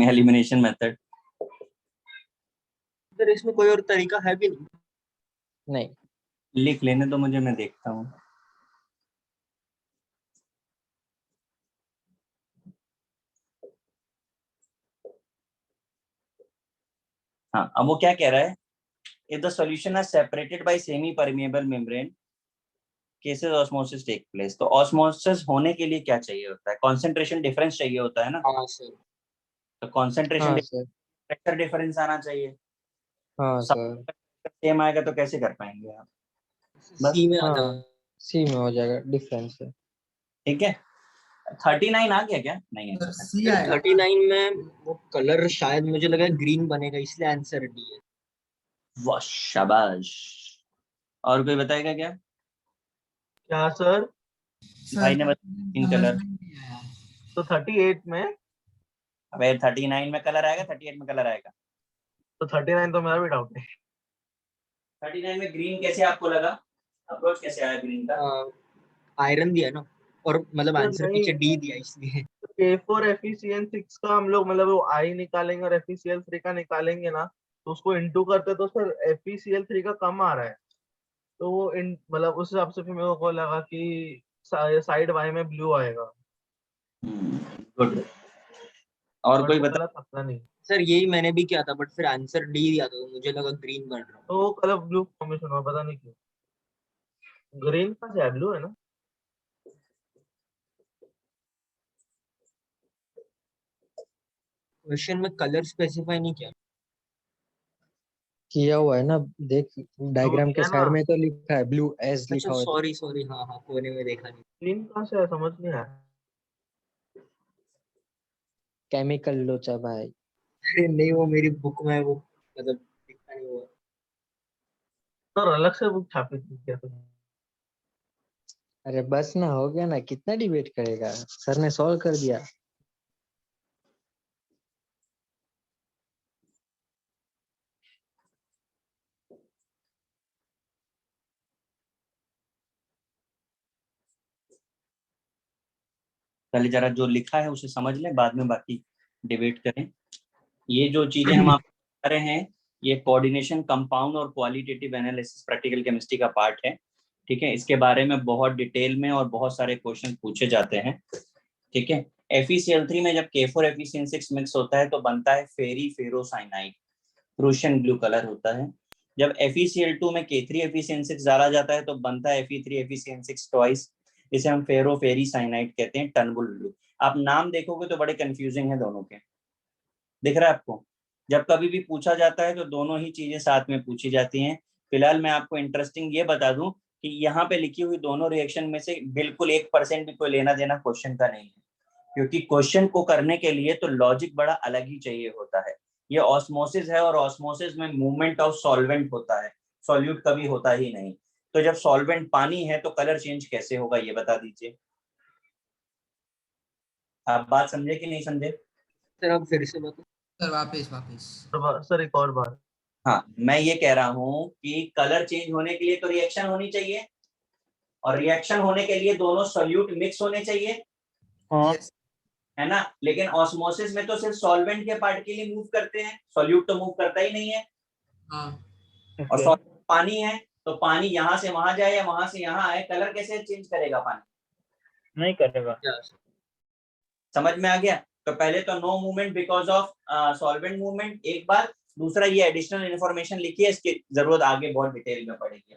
[SPEAKER 3] Elimination method.
[SPEAKER 10] सर इसमें कोई और तरीका है भी नहीं?
[SPEAKER 2] नहीं।
[SPEAKER 3] लिख लेने दो मुझे, मैं देखता हूँ। हाँ अब वो क्या कह रहा है, if the solution is separated by semi permeable membrane cases osmosis take place। तो osmosis होने के लिए क्या चाहिए होता है? concentration difference चाहिए होता है ना।
[SPEAKER 10] हाँ सर।
[SPEAKER 3] तो concentration
[SPEAKER 2] हाँ सर।
[SPEAKER 3] pressure difference आना चाहिए।
[SPEAKER 2] हाँ सर।
[SPEAKER 3] सेम आएगा तो कैसे कर पाएंगे आप? बस
[SPEAKER 10] सी में आता
[SPEAKER 2] हाँ C में हो जाएगा, डिफरेंस है।
[SPEAKER 3] ठीक है। 39 आ गया क्या? नहीं है।
[SPEAKER 8] C
[SPEAKER 10] है।
[SPEAKER 8] आएगा।
[SPEAKER 10] 39 में वो कलर शायद मुझे लगा ग्रीन बनेगा, इसलिए आंसर डी है।
[SPEAKER 3] वाह शाबाश। और कोई बताएगा क्या?
[SPEAKER 4] क्या सर?
[SPEAKER 3] भाई ने बताया ग्रीन कलर।
[SPEAKER 4] तो 38 में,
[SPEAKER 3] अबे 39 में कलर आएगा, 38 में कलर आएगा।
[SPEAKER 4] तो 39 तो मेरा भी डाउट है।
[SPEAKER 3] 39 में ग्रीन कैसे आपको लगा? अप्रोच कैसे आया ग्रीन का?
[SPEAKER 10] आयरन दिया ना, और मतलब
[SPEAKER 4] सर
[SPEAKER 10] आंसर
[SPEAKER 4] नहीं,
[SPEAKER 10] पीछे डी दिया इसलिए।
[SPEAKER 4] K4 FeCN6 का हम लोग मतलब वो I निकालेंगे और FeCl3 का निकालेंगे ना, तो उसको इंटू करते तो सर FeCl3 का कम आ रहा है। तो वो इन मतलब उस हिसाब से फिर मेरे को लगा कि साइड वाई में ब्लू आएगा।
[SPEAKER 3] गुड। और
[SPEAKER 4] बट
[SPEAKER 3] कोई
[SPEAKER 4] वो
[SPEAKER 3] बता?
[SPEAKER 4] गलत था नहीं।
[SPEAKER 10] सर यही मैंने भी किया था, बट फिर आंसर डी दिया था, तो मुझे लगा ग्रीन बन रहा।
[SPEAKER 4] तो वो कलर ब्लू फॉर्मेशन हुआ, पता नहीं क्यों। ग्रीन का है, ब्लू है ना।
[SPEAKER 10] क्वेश्चन में कलर स्पेसिफाई नहीं किया।
[SPEAKER 2] किया हुआ है ना, देख डायग्राम के
[SPEAKER 4] किया
[SPEAKER 2] साइड
[SPEAKER 4] ना?
[SPEAKER 2] में तो लिखा है, ब्लू एस
[SPEAKER 10] अच्छा
[SPEAKER 2] लिखा हुआ है।
[SPEAKER 10] सॉरी सॉरी, हाँ हाँ कोने में देखा नहीं।
[SPEAKER 4] क्लीन कहाँ से है, समझ नहीं आया।
[SPEAKER 2] केमिकल लोचा भाई।
[SPEAKER 10] अरे नहीं, वो मेरी बुक में है, वो मतलब दिखता नहीं हुआ।
[SPEAKER 4] तो अलग से बुक छापी थी क्या तुमने?
[SPEAKER 2] अरे बस ना, हो गया ना, कितना डिबेट करेगा, सर ने सॉल्व कर दिया।
[SPEAKER 3] पहले जरा जो लिखा है उसे समझ लें, बाद में बाकी डिबेट करें। ये जो चीजें हम आप कर रहे हैं, ये कोऑर्डिनेशन, कंपाउंड और क्वालिटेटिव एनालिसिस प्रैक्टिकल केमिस्ट्री का पार्ट है। ठीक है, इसके बारे में बहुत डिटेल में और बहुत सारे क्वेश्चन पूछे जाते हैं। ठीक है, FeCl3 में जब K4FeCN6 मिक्स होता है तो बनता है फेरी फेरोसाइनाइड, प्रूशियन ब्लू कलर होता है। जब FeCl2 में K3FeCN6 डाला जाता है तो बनता है Fe3FeCN6 ट्वाइस, इसे हम फेरो फेरी साइनाइड कहते हैं, टनबुल ब्लू। आप नाम देखोगे तो बड़े कंफ्यूजिंग है दोनों के, दिख रहा है आपको? जब कभी भी पूछा जाता है तो दोनों ही चीजें साथ में पूछी जाती हैं। फिलहाल मैं आपको इंटरेस्टिंग ये बता दूं कि यहाँ पे लिखी हुई दोनों रिएक्शन में से बिल्कुल 1% भी कोई लेना देना क्वेश्चन का नहीं है, क्योंकि क्वेश्चन को करने के लिए तो लॉजिक बड़ा अलग ही चाहिए होता है। ये ऑस्मोसिस है और ऑस्मोसिस में मूवमेंट ऑफ सॉल्वेंट होता है, सॉल्यूट कभी होता ही नहीं। तो जब सॉल्वेंट पानी है तो कलर चेंज कैसे होगा, ये बता दीजिए। आप बात समझे कि नहीं समझे?
[SPEAKER 10] सर आप फिर से बताओ।
[SPEAKER 8] सर वापस वापस।
[SPEAKER 4] सर एक और बार।
[SPEAKER 3] हाँ, मैं ये कह रहा हूँ कि कलर चेंज होने के लिए तो रिएक्शन होनी चाहिए, और रिएक्शन होने के लिए दोनों सॉल्यूट मिक्स होने चाहिए,
[SPEAKER 10] हाँ
[SPEAKER 8] Yes.
[SPEAKER 3] है ना। लेकिन ऑस्मोसिस में तो सिर्फ सॉल्वेंट के पार्ट के लिए मूव करते हैं, सॉल्यूट तो मूव करता ही नहीं है।
[SPEAKER 8] हाँ
[SPEAKER 3] और सॉल्वेंट पानी है तो पानी यहाँ से वहां जाए या वहां से यहाँ आए, कलर कैसे चेंज करेगा पानी?
[SPEAKER 9] नहीं करेगा।
[SPEAKER 3] समझ में आ गया? तो पहले तो no movement because of solvent movement, एक बार। दूसरा, ये एडिशनल इन्फॉर्मेशन लिखी है, इसकी जरूरत आगे बहुत डिटेल में पड़ेगी।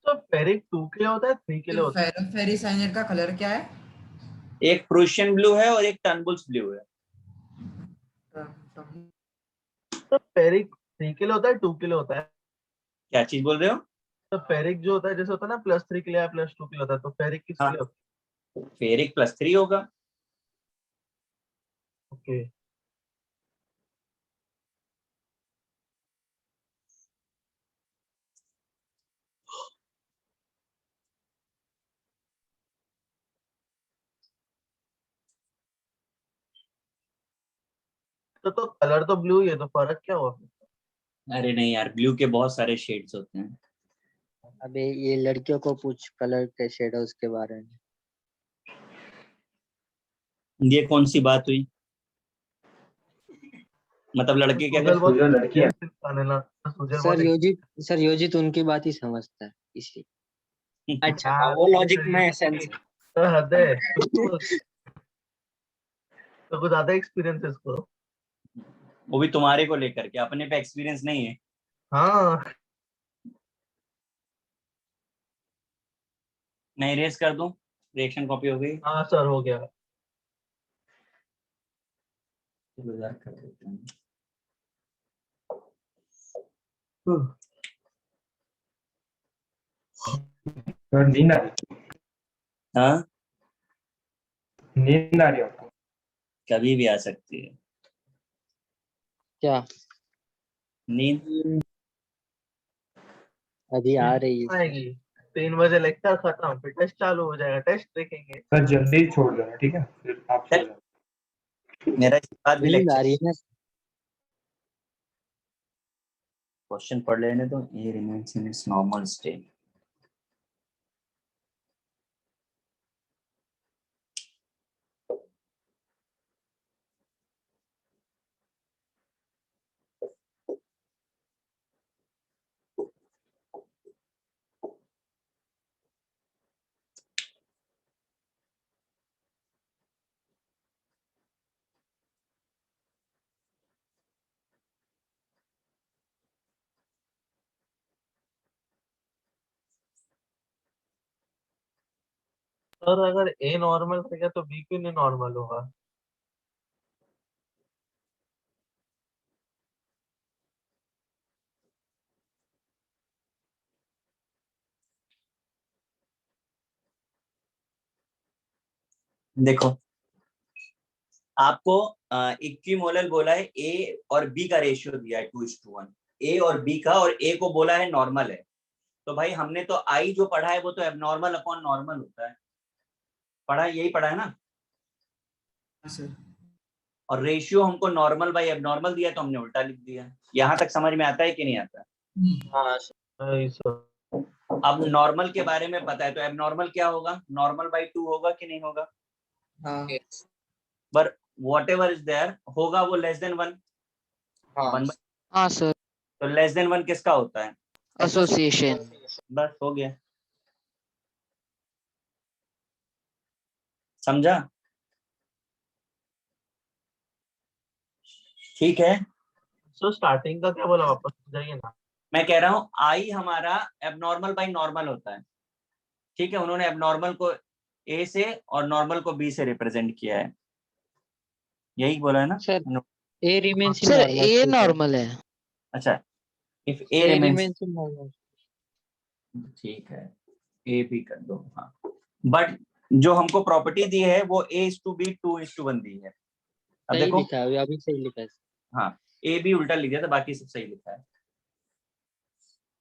[SPEAKER 4] तो फेरिक 2 के लिए होता है, 3 के लिए होता है?
[SPEAKER 8] फेरोफेरिसाइनाइड का कलर क्या है?
[SPEAKER 3] एक प्रूशियन ब्लू है और एक टनबुल्स ब्लू है।
[SPEAKER 4] तो फेरिक 3 के लिए होता है, 2 के लिए होता है?
[SPEAKER 3] क्या चीज बोल रहे हो?
[SPEAKER 4] तो फेरिक जो होता है, जैसे होता है ना +3 के लिए या +2 के लिए होता है, तो फेरिक किसके
[SPEAKER 3] हाँ,
[SPEAKER 4] लिए होता
[SPEAKER 3] फेरिक +3 होगा।
[SPEAKER 4] है? ओके। तो कलर तो ब्लू ही है, तो फर्क क्या हुआ?
[SPEAKER 3] अरे नहीं यार, ब्लू के बहुत सारे शेड्स होते हैं।
[SPEAKER 2] अबे ये लड़कियों को पूछ कलर के शेडोज के बारे में।
[SPEAKER 3] ये कौन सी बात हुई? मतलब लड़के क्या
[SPEAKER 4] सुजल बहुत
[SPEAKER 7] जो लड़की है,
[SPEAKER 4] इंसान है ना, तो सुजल
[SPEAKER 2] सर
[SPEAKER 4] बहुत
[SPEAKER 2] सर योजित उनकी बात ही समझता है इसलिए।
[SPEAKER 10] अच्छा हाँ, वो लॉजिक में सेंस।
[SPEAKER 4] तो हद है। तो कुछ ज्यादा एक्सपीरियंस है इसको।
[SPEAKER 3] वो भी तुम्हारे को लेकर के, अपने पे एक्सपीरियंस नहीं है।
[SPEAKER 4] हाँ।
[SPEAKER 3] मैं इरेज कर दूं? रिएक्शन कॉपी हो गई।
[SPEAKER 4] हाँ सर, हो गया।
[SPEAKER 3] कर देते हैं।
[SPEAKER 7] तो नींद आ रही,
[SPEAKER 3] हाँ,
[SPEAKER 7] नींद आ रही है आपको?
[SPEAKER 3] कभी भी आ सकती है
[SPEAKER 2] क्या
[SPEAKER 3] नींद।
[SPEAKER 2] अभी आ रही है?
[SPEAKER 4] आएगी। 3 बजे लेक्चर खत्म, फिर टेस्ट चालू हो जाएगा, टेस्ट देखेंगे।
[SPEAKER 7] सर जल्दी छोड़ देना, ठीक है, फिर आप सो जाओ।
[SPEAKER 3] मेरा इसके बाद भी
[SPEAKER 2] नींद आ
[SPEAKER 3] लेक्चर,
[SPEAKER 2] रही है ना?
[SPEAKER 3] क्वेश्चन पढ़ लेने तो। ये remains in its normal state.
[SPEAKER 4] Sir अगर ए नॉर्मल रहेगा तो बी क्यों नहीं नॉर्मल होगा?
[SPEAKER 3] देखो आपको इक्विमोलर बोला है, ए और बी का रेशियो दिया है 2:1, ए और बी का, और ए को बोला है नॉर्मल है। तो भाई हमने तो आई जो पढ़ा है वो तो एबनॉर्मल अपॉन नॉर्मल होता है, पढ़ा है, यही पढ़ा है ना।
[SPEAKER 8] सर
[SPEAKER 3] और रेशियो हमको नॉर्मल बाई एबनॉर्मल दिया तो हमने उल्टा लिख दिया। यहाँ तक समझ में आता है कि नहीं आता?
[SPEAKER 4] हाँ सर।
[SPEAKER 3] अब नॉर्मल के बारे में पता है तो एबनॉर्मल क्या होगा? नॉर्मल बाई 2 होगा कि नहीं होगा?
[SPEAKER 8] हाँ
[SPEAKER 3] पर वॉट एवर इज देयर होगा वो लेस देन 1।
[SPEAKER 10] हाँ
[SPEAKER 5] हाँ सर,
[SPEAKER 3] तो लेस देन 1 किसका होता है?
[SPEAKER 5] एसोसिएशन।
[SPEAKER 3] बस हो गया, समझा? ठीक है।
[SPEAKER 4] सर स्टार्टिंग का क्या बोला, वापस जाइए ना।
[SPEAKER 3] मैं कह रहा हूं आई हमारा एबनॉर्मल बाई नॉर्मल होता है, ठीक है। उन्होंने एबनॉर्मल को ए से और नॉर्मल को बी से रिप्रेजेंट किया है, यही बोला है ना?
[SPEAKER 2] Sir A remains in
[SPEAKER 5] sir
[SPEAKER 2] normal
[SPEAKER 5] A
[SPEAKER 2] state.
[SPEAKER 5] Normal है।
[SPEAKER 3] अच्छा, if A
[SPEAKER 2] A
[SPEAKER 3] remains,
[SPEAKER 2] remains in normal.
[SPEAKER 3] ठीक है, ए भी कर दो। हाँ, बट जो हमको प्रॉपर्टी दी है वो A:B 2:1 दी है। अब
[SPEAKER 2] सही
[SPEAKER 3] देखो,
[SPEAKER 2] लिखा है, अभी सही लिखा है।
[SPEAKER 3] हाँ, ए बी उल्टा लिख दिया था, बाकी सब सही लिखा है।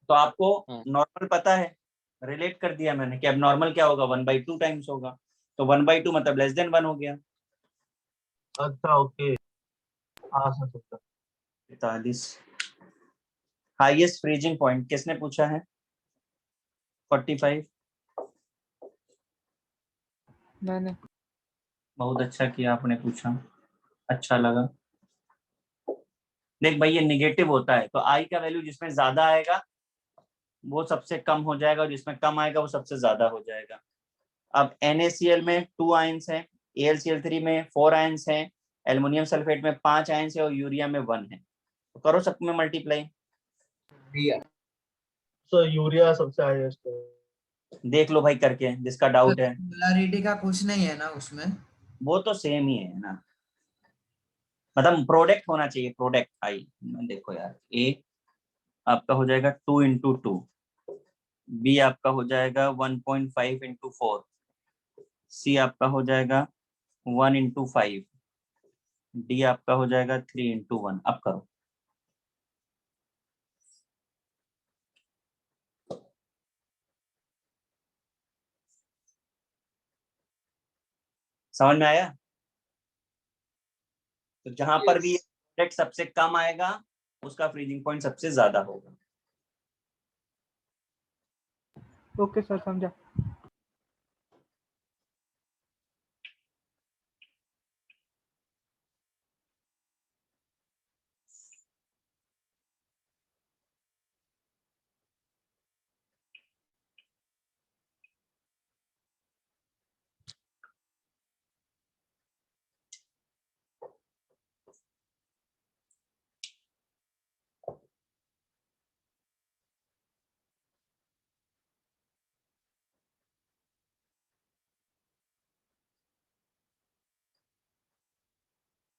[SPEAKER 3] तो आपको
[SPEAKER 2] हाँ।
[SPEAKER 3] नॉर्मल पता है, रिलेट कर दिया मैंने कि अब नॉर्मल क्या होगा, 1/2 टाइम्स होगा, तो 1/2 मतलब लेस देन 1 हो गया।
[SPEAKER 4] अच्छा ओके, हाँ sir sir.
[SPEAKER 3] 45। Highest freezing point किसने पूछा है? 45।
[SPEAKER 6] मैंने।
[SPEAKER 3] बहुत अच्छा किया आपने पूछा, अच्छा लगा। देख भाई ये निगेटिव होता है तो आई का वैल्यू जिसमें ज्यादा आएगा वो सबसे कम हो जाएगा, और जिसमें कम आएगा वो सबसे ज्यादा हो जाएगा। अब NaCl में 2 आयंस हैं, AlCl3 में 4 आयंस हैं, एल्युमिनियम सल्फेट में 5 आयंस है, और यूरिया में 1 है। तो करो सब में मल्टीप्लाई,
[SPEAKER 10] दिया।
[SPEAKER 4] सर यूरिया सबसे हाईएस्ट है।
[SPEAKER 3] देख लो भाई करके, जिसका डाउट है।
[SPEAKER 8] पोलैरिटी का कुछ नहीं है ना उसमें?
[SPEAKER 3] वो तो सेम ही है ना, मतलब प्रोडक्ट होना चाहिए, प्रोडक्ट आई। देखो यार, ए आपका हो जाएगा 2 × 2, बी आपका हो जाएगा 1.5 × 4, सी आपका हो जाएगा 1 × 5, डी आपका हो जाएगा 3 × 1। अब करो, समझ में आया? तो जहां पर भी प्रोडक्ट सबसे कम आएगा उसका फ्रीजिंग पॉइंट सबसे ज्यादा होगा।
[SPEAKER 6] ओके सर, समझा।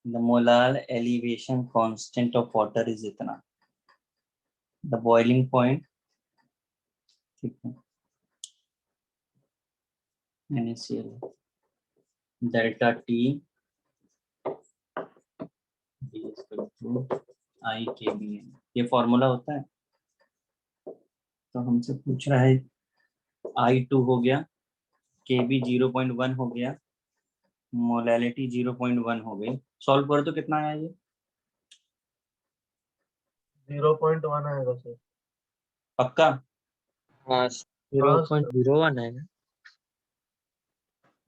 [SPEAKER 3] The molar elevation constant of water is इतना, the boiling point, ठीक है, NaCl delta T I kBn, ये फॉर्मूला होता है। तो हमसे पूछ रहा है I2 हो गया, Kb 0.1 हो गया, मोलैलिटी 0.1 हो गई। सॉल्व कर तो कितना आया ये?
[SPEAKER 4] 0.1 आएगा सर।
[SPEAKER 3] पक्का?
[SPEAKER 10] हाँ
[SPEAKER 2] 0.01 है।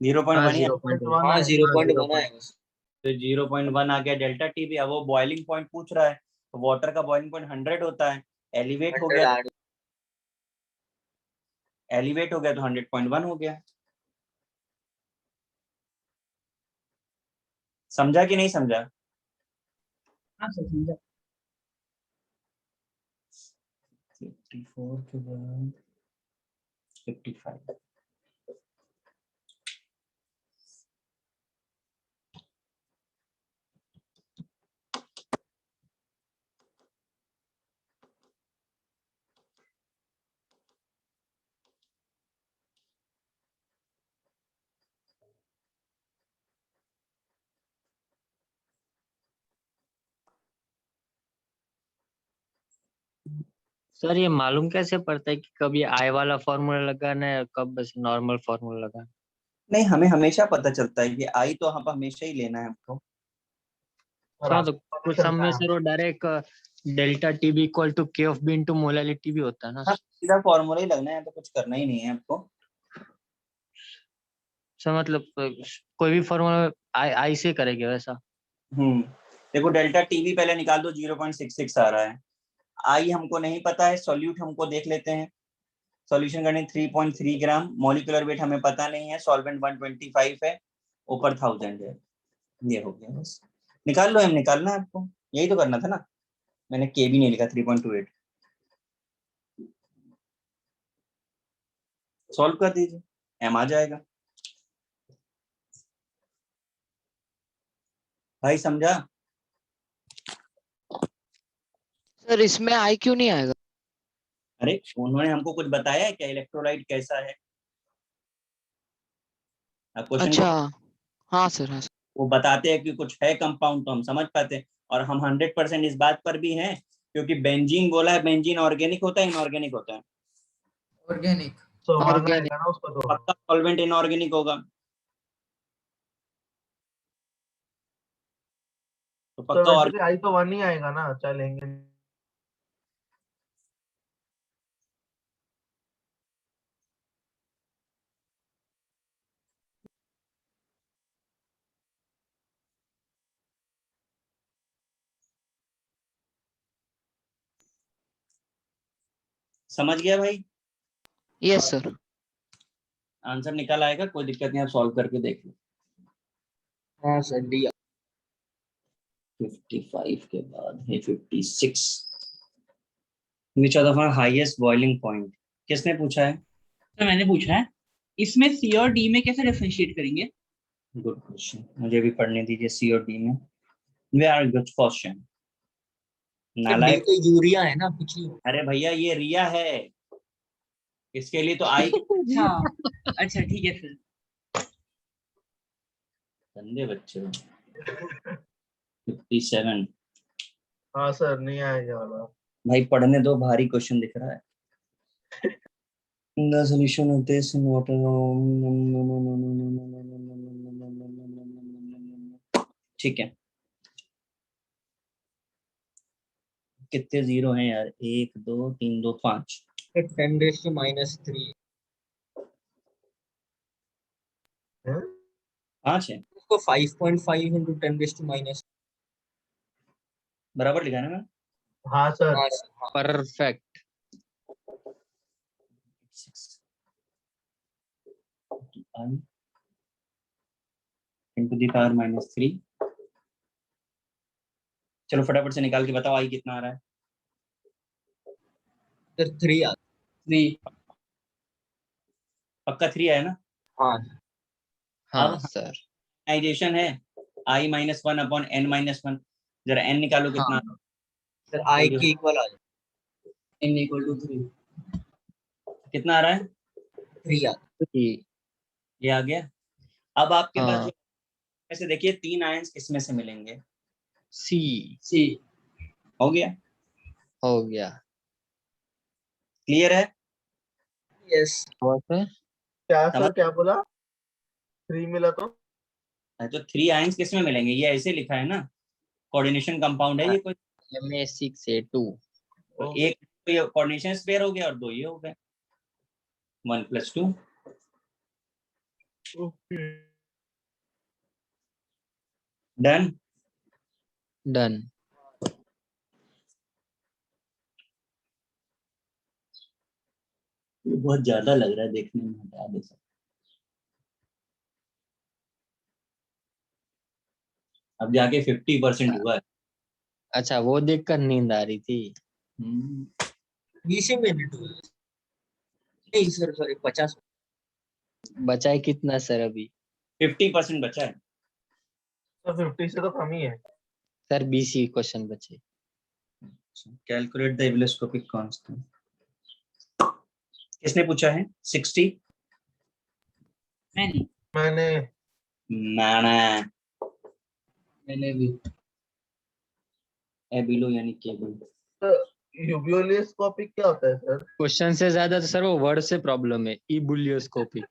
[SPEAKER 3] 0.1 ही?
[SPEAKER 4] 0.1
[SPEAKER 10] हाँ
[SPEAKER 4] आएगा।
[SPEAKER 10] 0.1 आएगा।
[SPEAKER 3] तो 0.1 आ गया डेल्टा टी भी। अब वो बॉइलिंग पॉइंट पूछ रहा है, तो वाटर का बॉइलिंग पॉइंट 100 होता है, एलिवेट हो
[SPEAKER 10] 100
[SPEAKER 3] गया,
[SPEAKER 10] ऐड।
[SPEAKER 3] एलिवेट हो गया तो 100.1 हो गया। समझा कि नहीं समझा?
[SPEAKER 1] हाँ सर, समझा।
[SPEAKER 3] 54 के बाद 55,
[SPEAKER 2] सर ये मालूम कैसे पड़ता है कि कब ये आई वाला फॉर्मूला लगाना है, कब बस नॉर्मल फॉर्मूला लगाना है?
[SPEAKER 3] नहीं, हमें हमेशा पता चलता है कि आई तो हम हमेशा ही लेना है हमको।
[SPEAKER 4] और
[SPEAKER 2] समझ तो
[SPEAKER 4] आपको पता
[SPEAKER 2] कुछ सब
[SPEAKER 4] चलता
[SPEAKER 2] में
[SPEAKER 4] है।
[SPEAKER 2] सर वो direct delta T B equal to K of B into molality भी होता है ना?
[SPEAKER 3] हाँ, सीधा फॉर्मूला ही लगना है, तो कुछ करना ही नहीं है आपको।
[SPEAKER 2] सर मतलब कोई भी फॉर्मूला आई से करेंगे वैसा?
[SPEAKER 3] देखो डेल्टा टीवी पहले निकाल दो, 0.66 आ रहा है। आई हमको नहीं पता है, सॉल्यूट हमको देख लेते हैं। सॉल्यूशन करने 3.3 ग्राम, मॉलिक्यूलर वेट हमें पता नहीं है, सॉल्वेंट 125 है, ऊपर 1000 है। ये हो गया, बस निकाल लो। एम निकालना है आपको, यही तो करना था ना। मैंने के भी नहीं लिखा, 3.28 सॉल्व कर दीजिए, एम आ जाएगा। भाई समझा?
[SPEAKER 5] सर इसमें आई क्यों नहीं आएगा?
[SPEAKER 3] अरे उन्होंने हमको कुछ बताया है क्या, इलेक्ट्रोलाइट कैसा है? क्वेश्चन
[SPEAKER 5] अच्छा हाँ सर, हाँ सर।
[SPEAKER 3] वो बताते हैं कि कुछ है कंपाउंड, तो हम समझ पाते हैं। और हम 100% इस बात पर भी हैं, क्योंकि बेंजीन बोला है, बेंजीन ऑर्गेनिक होता है इनऑर्गेनिक होता है?
[SPEAKER 8] ऑर्गेनिक।
[SPEAKER 4] तो मानना
[SPEAKER 5] ऑर्गेनिक।
[SPEAKER 4] है ना उसको तो।
[SPEAKER 3] पक्का सॉल्वेंट इनऑर्गेनिक होगा, तो
[SPEAKER 4] तो
[SPEAKER 3] पक्का।
[SPEAKER 4] वैसे
[SPEAKER 3] और
[SPEAKER 4] भी आई तो 1 ही आएगा ना, चलेंगे।
[SPEAKER 3] समझ गया भाई?
[SPEAKER 5] Yes sir.
[SPEAKER 3] आंसर निकल आएगा, कोई दिक्कत नहीं, आप सॉल्व करके देख लो।
[SPEAKER 10] हाँ सर, डी।
[SPEAKER 3] 55 के बाद है 56। Which are the highest boiling point? किसने पूछा है?
[SPEAKER 1] तो मैंने पूछा है, इसमें सी और डी में कैसे डिफरेंशिएट करेंगे?
[SPEAKER 3] गुड क्वेश्चन, मुझे भी पढ़ने दीजिए। सी और डी में वे आर गुड क्वेश्चन।
[SPEAKER 10] डी
[SPEAKER 3] नालायक।
[SPEAKER 10] तो यूरिया है ना पिछली।
[SPEAKER 3] अरे भैया ये रिया है, इसके लिए तो आई।
[SPEAKER 1] अच्छा अच्छा ठीक है फिर।
[SPEAKER 3] गंदे बच्चे हो। 57।
[SPEAKER 4] हाँ सर, नहीं आएगा वाला।
[SPEAKER 3] भाई पढ़ने दो, भारी क्वेश्चन दिख रहा है। The solution of this water। ठीक है, कितने जीरो हैं यार? 1 2 3 2 5।
[SPEAKER 10] 10⁻³
[SPEAKER 3] 5 है,
[SPEAKER 10] उसको 5.5 into 10⁻⁻।
[SPEAKER 3] बराबर लिखा है ना मैंने?
[SPEAKER 4] हाँ सर।
[SPEAKER 10] हाँ सर, हाँ।
[SPEAKER 2] परफेक्ट।
[SPEAKER 3] 6 into the power -3। चलो फटाफट से निकाल के बताओ आई कितना आ रहा है।
[SPEAKER 10] सर 3 आ।
[SPEAKER 1] 3।
[SPEAKER 3] पक्का 3 आया ना?
[SPEAKER 10] हाँ
[SPEAKER 3] अब
[SPEAKER 2] हाँ सर।
[SPEAKER 3] हाइब्रिडाइजेशन है, i -1 अपॉन n -1। जरा n निकालो कितना।
[SPEAKER 2] हाँ
[SPEAKER 10] सर, आई के इक्वल आ जाए।
[SPEAKER 1] n equal to 3।
[SPEAKER 3] कितना आ रहा है?
[SPEAKER 10] 3 आ।
[SPEAKER 3] ये आ गया। अब आपके पास
[SPEAKER 2] हाँ
[SPEAKER 3] जो ऐसे देखिए 3 आयंस किसमें से मिलेंगे?
[SPEAKER 2] सी
[SPEAKER 1] C।
[SPEAKER 3] हो गया,
[SPEAKER 2] हो गया।
[SPEAKER 3] क्लियर है?
[SPEAKER 10] यस।
[SPEAKER 2] और सर
[SPEAKER 4] क्या
[SPEAKER 3] समझ?
[SPEAKER 4] सर, क्या बोला? 3 मिला तो?
[SPEAKER 3] तो 3 आयंस किसमें मिलेंगे, ये ऐसे लिखा है ना, कोऑर्डिनेशन कंपाउंड है ये कोई।
[SPEAKER 2] Ma6A2।
[SPEAKER 3] तो एक तो ये कोऑर्डिनेशन स्पेयर हो गया और 2 ये हो गए, 1 + 2।
[SPEAKER 4] ओके।
[SPEAKER 3] डन।
[SPEAKER 2] डन।
[SPEAKER 3] बहुत ज्यादा लग रहा है देखने में, हटा दे सकते। अब जाके 50% हुआ है।
[SPEAKER 2] अच्छा वो देखकर नींद आ रही थी।
[SPEAKER 10] 20 मिनट हुए। नहीं सर, सॉरी 50।
[SPEAKER 2] बचा है कितना सर अभी?
[SPEAKER 3] 50% बचा है।
[SPEAKER 4] तो 50 से तो कम ही है।
[SPEAKER 2] सर 20 ही क्वेश्चन बचे।
[SPEAKER 3] Calculate the ebullioscopic constant. किसने पूछा है? 60।
[SPEAKER 1] मैंने
[SPEAKER 3] मैंने
[SPEAKER 1] मैंने भी।
[SPEAKER 3] एबिलो यानी केबल।
[SPEAKER 4] तो यूबुलियोस्कोपिक क्या होता है सर?
[SPEAKER 2] क्वेश्चन से ज्यादा तो सर वो वर्ड से प्रॉब्लम है, इबुलियोस्कोपिक।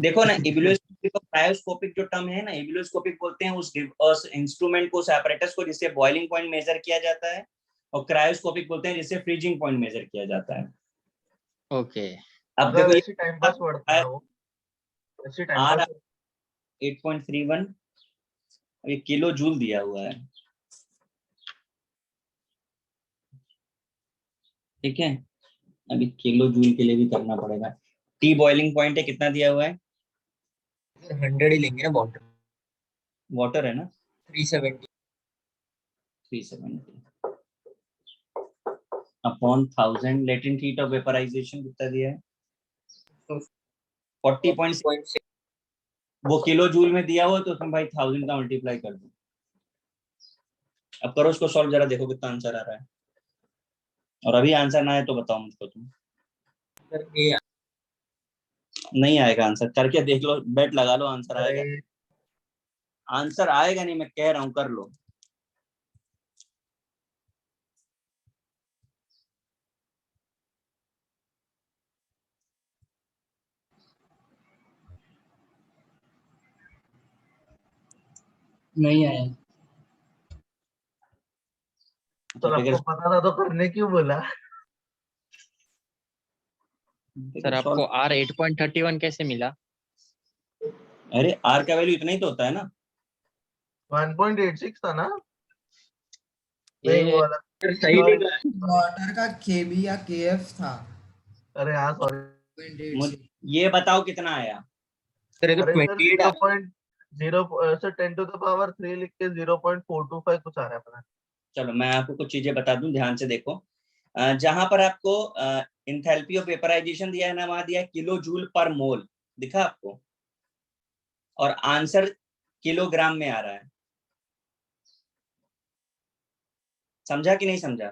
[SPEAKER 3] देखो ना, इबुलियोस्कोपिक और क्रायोस्कोपिक जो टर्म है ना, इबुलियोस्कोपिक बोलते हैं उस इंस्ट्रूमेंट को, उस apparatus को जिससे बॉइलिंग पॉइंट मेजर किया जाता है, और क्रायोस्कोपिक बोलते हैं जिससे फ्रीजिंग पॉइंट मेजर किया जाता है।
[SPEAKER 2] ओके।
[SPEAKER 3] अब देखो
[SPEAKER 4] ऐसी टाइम पास वर्ड था वो, ऐसी टाइम
[SPEAKER 3] आर
[SPEAKER 4] पास।
[SPEAKER 3] 8.31 ये किलो जूल दिया हुआ है, ठीक है। अभी किलो जूल के लिए भी करना पड़ेगा। टी बॉइलिंग पॉइंट है, कितना दिया हुआ है?
[SPEAKER 10] 100 ही लेंगे ना,
[SPEAKER 3] वाटर है ना,
[SPEAKER 10] 370
[SPEAKER 3] upon 1000। Latent heat of vaporisation कितना दिया है? 40.6। वो किलो जूल में दिया हुआ तो उसमें भाई 1000 का मल्टीप्लाई कर दो। अब करो उसको सॉल्व, जरा देखो कितना आंसर आ रहा है, और अभी आंसर ना आए तो बताओ मुझको तुम। नहीं आएगा आंसर, करके देख लो, बेट लगा लो, आंसर आएगा। आंसर आएगा नहीं, मैं कह रहा हूं, कर लो।
[SPEAKER 1] नहीं आया
[SPEAKER 4] सर आपको पता था तो करने क्यों बोला?
[SPEAKER 2] सर आपको R 8.31 कैसे मिला?
[SPEAKER 3] अरे आर का वैल्यू इतना ही तो होता है ना,
[SPEAKER 4] 1.86 था ना?
[SPEAKER 2] ये
[SPEAKER 4] नहीं वो वाला
[SPEAKER 10] सही
[SPEAKER 4] Sorry.
[SPEAKER 8] वाटर का केबी या केएफ था।
[SPEAKER 4] अरे हाँ सॉरी।
[SPEAKER 3] ये बताओ कितना आया?
[SPEAKER 10] अरे तो 28
[SPEAKER 4] 0.0 सर 10 to the power 3 लिख के 0.425 कुछ आ रहा है अपना।
[SPEAKER 3] चलो मैं आपको कुछ चीजें बता दूं, ध्यान से देखो। जहां पर आपको इंथैल्पी ऑफ वेपराइजेशन दिया है ना, वहां दिया है किलो जूल पर मोल, दिखा आपको, और आंसर किलोग्राम में आ रहा है। समझा कि नहीं समझा?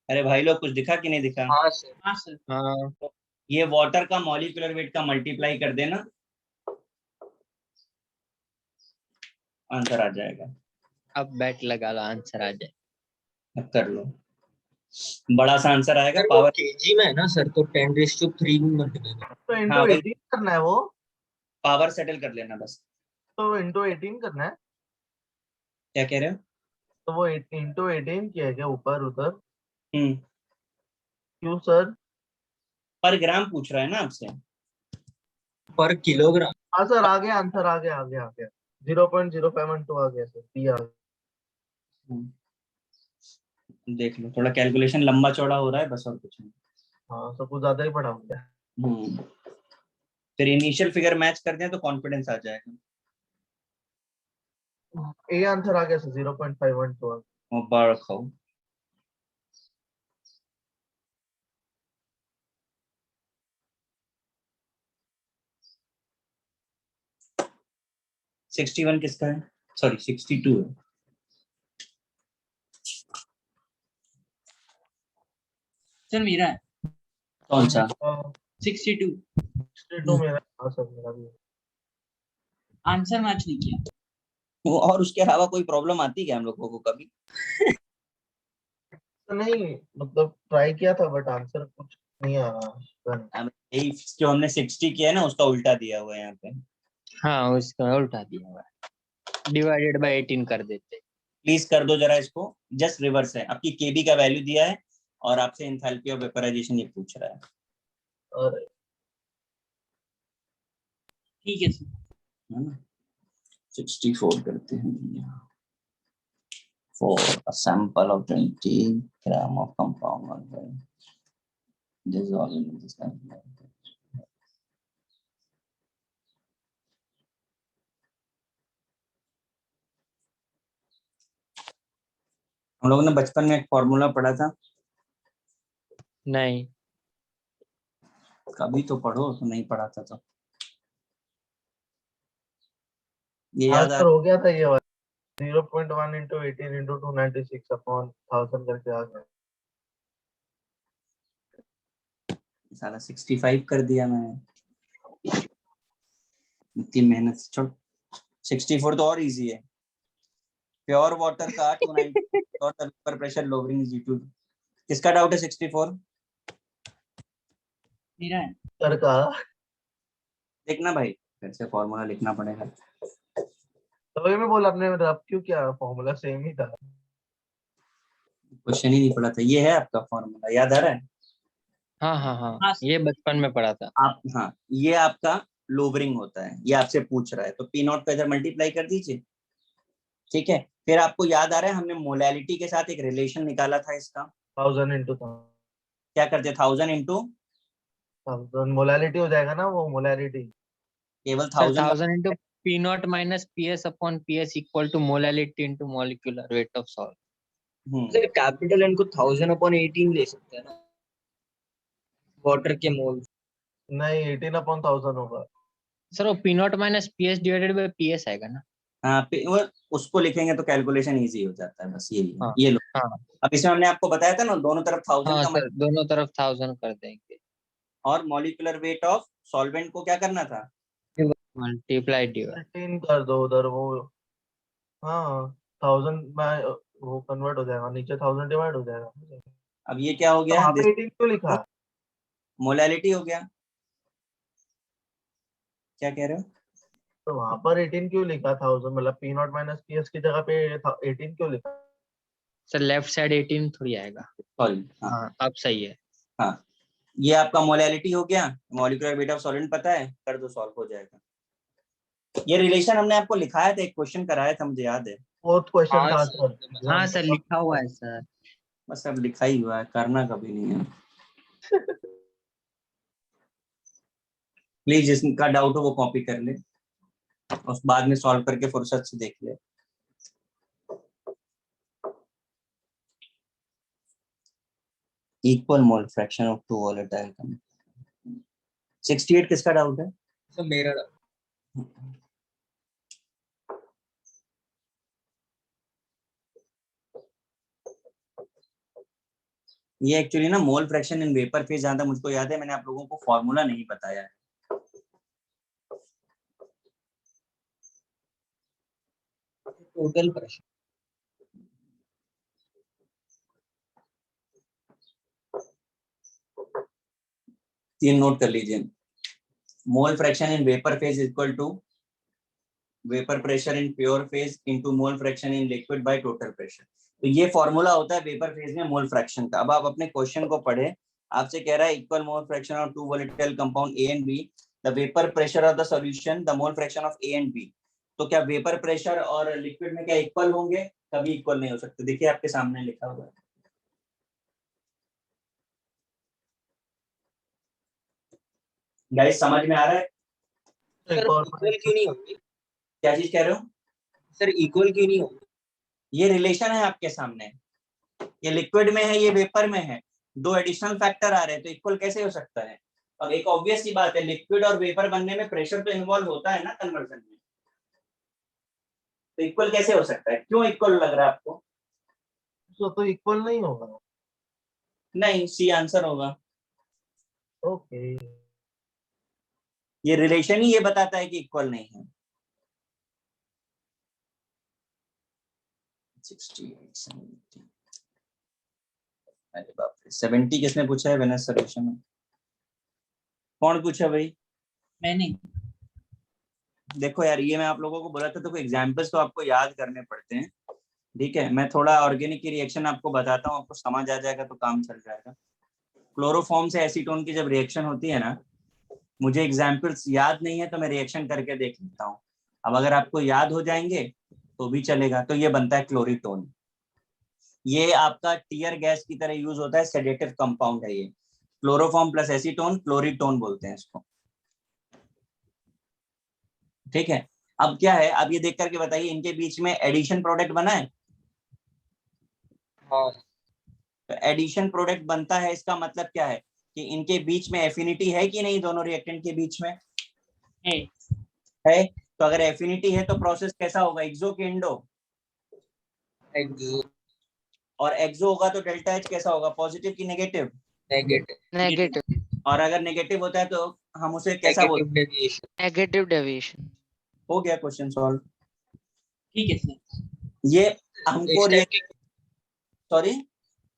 [SPEAKER 3] अरे भाई लोग, कुछ दिखा कि नहीं दिखा?
[SPEAKER 10] हाँ सर।
[SPEAKER 1] हाँ सर।
[SPEAKER 2] हाँ।
[SPEAKER 3] ये वाटर का मॉलिक्यूलर वेट का मल्टीप्लाई कर देना, आंसर आ जाएगा।
[SPEAKER 2] अब बैट लगा लो, आंसर आ जाए।
[SPEAKER 3] अब कर लो, बड़ा सा आंसर आएगा।
[SPEAKER 10] सर वो
[SPEAKER 3] पावर
[SPEAKER 10] केजी में है ना सर, तो 10⁻³ मल्टीप्लाई
[SPEAKER 4] तो
[SPEAKER 3] हाँ,
[SPEAKER 4] इंटू
[SPEAKER 3] वही
[SPEAKER 4] 18 करना है वो,
[SPEAKER 3] पावर सेटल कर लेना बस।
[SPEAKER 4] तो इंटू 18 करना है।
[SPEAKER 3] क्या कह रहे हो?
[SPEAKER 4] तो वो इंटू 18 किया है क्या ऊपर उधर?
[SPEAKER 3] हम्म,
[SPEAKER 4] क्यों सर?
[SPEAKER 3] पर ग्राम पूछ रहा है ना आपसे।
[SPEAKER 10] पर किलोग्राम।
[SPEAKER 4] हाँ सर आ गया आंसर, आ गया 0.0512 आ गया सर, डी आ गया।
[SPEAKER 3] देख लो, थोड़ा कैलकुलेशन लंबा चौड़ा हो रहा है बस, और कुछ नहीं।
[SPEAKER 4] हाँ सब कुछ ज्यादा ही पढ़ा हुआ है।
[SPEAKER 3] फिर इनिशियल फिगर मैच कर दें तो कॉन्फिडेंस आ जाएगा।
[SPEAKER 4] ए आंसर आ गया सर 0.512।
[SPEAKER 3] और बार रखाओ। सिक्सटी 61 किसका है? सॉरी 62 है।
[SPEAKER 1] सर मेरा है
[SPEAKER 3] कौन सा?
[SPEAKER 1] 62।
[SPEAKER 4] 62 मेरा। हाँ सर मेरा भी।
[SPEAKER 1] आंसर मैच नहीं किया।
[SPEAKER 3] और उसके अलावा कोई प्रॉब्लम आती है क्या हम लोगों को कभी?
[SPEAKER 4] तो नहीं मतलब ट्राई किया था बट आंसर कुछ नहीं आ रहा।
[SPEAKER 3] यही जो हमने 60 किया है ना, उसका उल्टा दिया हुआ है यहाँ पे।
[SPEAKER 2] हाँ, उसका उल्टा दिया हुआ है, डिवाइडेड बाय 18 कर देते।
[SPEAKER 3] प्लीज कर दो जरा इसको, जस्ट रिवर्स है। आपकी केबी का वैल्यू दिया है और आपसे एंथैल्पी ऑफ वेपराइजेशन ये पूछ रहा है।
[SPEAKER 4] और
[SPEAKER 1] ठीक है सर,
[SPEAKER 3] है ना? 64 करते हैं। For a sample of 20 gram of compound water, dissolve in this container. हम लोगों ने बचपन में एक फॉर्मूला पढ़ा था।
[SPEAKER 2] नहीं,
[SPEAKER 3] कभी तो पढ़ो, तो नहीं पढ़ा था तो ये
[SPEAKER 4] आज
[SPEAKER 3] याद आ।
[SPEAKER 4] तो हो गया था ये वाला 0.1 into 18 into 296 upon 1000 करके आ गया।
[SPEAKER 3] साला 65 कर दिया मैंने, इतनी मेहनत से। छोड़, 64 तो और इजी है। प्योर वाटर का 290 और the vapour pressure lowering is due to. किसका डाउट है 64?
[SPEAKER 1] मेरा है।
[SPEAKER 4] सर का
[SPEAKER 3] देखना भाई, फिर से फॉर्मूला लिखना पड़ेगा।
[SPEAKER 4] तो वही मैं बोला, आपने रब क्यों किया, फॉर्मूला सेम ही था।
[SPEAKER 3] क्वेश्चन ही नहीं पढ़ा था। ये है आपका फॉर्मूला, याद आ रहा है?
[SPEAKER 2] हाँ हाँ हाँ,
[SPEAKER 1] हाँ
[SPEAKER 2] ये बचपन में पढ़ा था।
[SPEAKER 3] आप, हाँ, ये आपका लोवरिंग होता है, ये आपसे पूछ रहा है, तो पी नॉट को इधर मल्टीप्लाई कर दीजिए। ठीक है, फिर आपको याद आ रहा है हमने मोलैलिटी के साथ एक रिलेशन निकाला था इसका,
[SPEAKER 4] 1000 इंटू
[SPEAKER 3] क्या करते? 1000 इंटू
[SPEAKER 4] 1000 मोलैलिटी हो जाएगा ना, वो मोलैलिटी।
[SPEAKER 3] केवल
[SPEAKER 2] sir
[SPEAKER 3] 1000
[SPEAKER 2] 1000 into P naught minus P S upon P S equal to molality into molecular weight of salt.
[SPEAKER 10] Sir capital N को 1000/18 ले सकते हैं ना, वाटर के मोल।
[SPEAKER 4] नहीं, 18/1000 होगा।
[SPEAKER 2] सर वो P naught minus P S divided by P S आएगा ना।
[SPEAKER 3] हाँ, वो उसको लिखेंगे तो कैलकुलेशन इजी हो जाता है, बस यही है।
[SPEAKER 2] हाँ
[SPEAKER 3] ये लो,
[SPEAKER 2] हाँ
[SPEAKER 3] अब इसमें हमने आपको बताया था ना, दोनों तरफ 1000
[SPEAKER 2] हाँ
[SPEAKER 3] का
[SPEAKER 2] सर, दोनों तरफ 1000 कर देंगे।
[SPEAKER 3] और मॉलिक्यूलर वेट ऑफ सॉल्वेंट को क्या करना था?
[SPEAKER 2] Multiply divide.
[SPEAKER 4] 13 कर दो उधर वो। हाँ, 1000 में वो कन्वर्ट हो जाएगा, नीचे 1000 डिवाइड हो जाएगा।
[SPEAKER 3] अब ये क्या हो
[SPEAKER 4] तो
[SPEAKER 3] गया?
[SPEAKER 4] वहाँ पे 18 क्यों लिखा?
[SPEAKER 3] मोलैलिटी हो गया। क्या कह रहे हो?
[SPEAKER 4] तो वहाँ पर 18 क्यों लिखा 1000, मतलब P naught minus P S की जगह पे 18 क्यों लिखा?
[SPEAKER 2] सर लेफ्ट साइड 18 थोड़ी आएगा।
[SPEAKER 3] सॉरी, हाँ
[SPEAKER 2] हाँ अब सही है।
[SPEAKER 3] हाँ, ये आपका मोलैलिटी हो गया। मॉलिक्यूलर वेट ऑफ सॉल्वेंट पता है, कर दो, सॉल्व हो जाएगा। ये रिलेशन हमने आपको लिखाया था, एक क्वेश्चन कराया था, मुझे याद है।
[SPEAKER 4] फोर्थ क्वेश्चन
[SPEAKER 10] हाँ
[SPEAKER 4] था
[SPEAKER 10] सर,
[SPEAKER 4] सर।
[SPEAKER 2] हाँ सर लिखा हुआ है सर।
[SPEAKER 3] बस अब लिखा ही हुआ है, करना कभी नहीं है। प्लीज जिसका डाउट हो वो कॉपी कर ले और बाद में सॉल्व करके फुर्सत से देख ले। Equal mole fraction of to volatile. 68 किसका डाउट है?
[SPEAKER 10] सर मेरा
[SPEAKER 3] ये एक्चुअली ना mole fraction in vapour phase, जहां तक मुझको याद है मैंने आप लोगों को फॉर्मूला नहीं बताया है।
[SPEAKER 10] Total pressure.
[SPEAKER 3] तीन नोट कर लीजिए। Mole fraction in vapour phase equal to vapour pressure in pure phase into mole fraction in liquid by total pressure. तो ये फॉर्मूला होता है वेपर फेज में मोल फ्रैक्शन का। अब आप अपने क्वेश्चन को पढ़े, आपसे कह रहा है equal mole fraction of to volatile compound A and B, the vapour pressure of the solution, the mole fraction of A and B. तो क्या वेपर प्रेशर और लिक्विड में क्या इक्वल होंगे? कभी इक्वल नहीं हो सकते। देखिए आपके सामने लिखा हुआ है। गाइस समझ में आ रहा है?
[SPEAKER 10] सर इक्वल क्यों नहीं होंगे?
[SPEAKER 3] क्या चीज कह रहे हो?
[SPEAKER 10] सर इक्वल क्यों नहीं होंगे?
[SPEAKER 3] ये रिलेशन है आपके सामने, ये लिक्विड में है, ये वेपर में है, दो एडिशनल फैक्टर आ रहे हैं, तो इक्वल कैसे हो सकता है? अब एक ऑब्वियस सी बात है, लिक्विड और वेपर बनने में प्रेशर तो इन्वॉल्व होता है ना कन्वर्जन में, तो इक्वल कैसे हो सकता है? क्यों इक्वल लग रहा है आपको?
[SPEAKER 4] तो इक्वल नहीं होगा।
[SPEAKER 3] नहीं, सी आंसर होगा।
[SPEAKER 4] ओके,
[SPEAKER 3] ये रिलेशन ही ये बताता है कि इक्वल नहीं है। 68, 70, अरे बाप रे, 70 किसने पूछा है वेनस सॉल्यूशन में? कौन पूछा भाई?
[SPEAKER 1] मैंने।
[SPEAKER 3] देखो यार, ये मैं आप लोगों को बोला था, तो एग्जाम्पल्स तो आपको याद करने पड़ते हैं। ठीक है, मैं थोड़ा ऑर्गेनिक की रिएक्शन आपको बताता हूँ, आपको समझ आ जाएगा तो काम चल जाएगा। क्लोरोफॉर्म से एसीटोन की जब रिएक्शन होती है ना, मुझे एग्जाम्पल्स याद नहीं है तो मैं रिएक्शन करके देख लेता हूँ। अब अगर आपको याद हो जाएंगे तो भी चलेगा। तो ये बनता है क्लोरीटोन। ये आपका टीयर गैस की तरह यूज होता है, सेडेटिव कंपाउंड है ये। क्लोरोफॉर्म प्लस एसीटोन, क्लोरीटोन बोलते हैं इसको। ठीक है, अब क्या है, अब ये देख करके बताइए, इनके बीच में एडिशन प्रोडक्ट बना है?
[SPEAKER 10] हाँ।
[SPEAKER 3] तो एडिशन प्रोडक्ट बनता है, इसका मतलब क्या है कि इनके बीच में एफिनिटी है कि नहीं? दोनों रिएक्टेंट के बीच में है। तो अगर एफिनिटी है तो प्रोसेस कैसा होगा, एक्सो कि इंडो?
[SPEAKER 10] एक्सो।
[SPEAKER 3] और एक्सो होगा तो डेल्टा एच कैसा होगा, पॉजिटिव कि नेगेटिव?
[SPEAKER 5] नेगेटिव।
[SPEAKER 3] और अगर नेगेटिव होता है तो हम उसे कैसा बोलते हैं?
[SPEAKER 5] Negative deviation.
[SPEAKER 3] हो गया क्वेश्चन सॉल्व।
[SPEAKER 1] ठीक है सर।
[SPEAKER 3] ये हमको सॉरी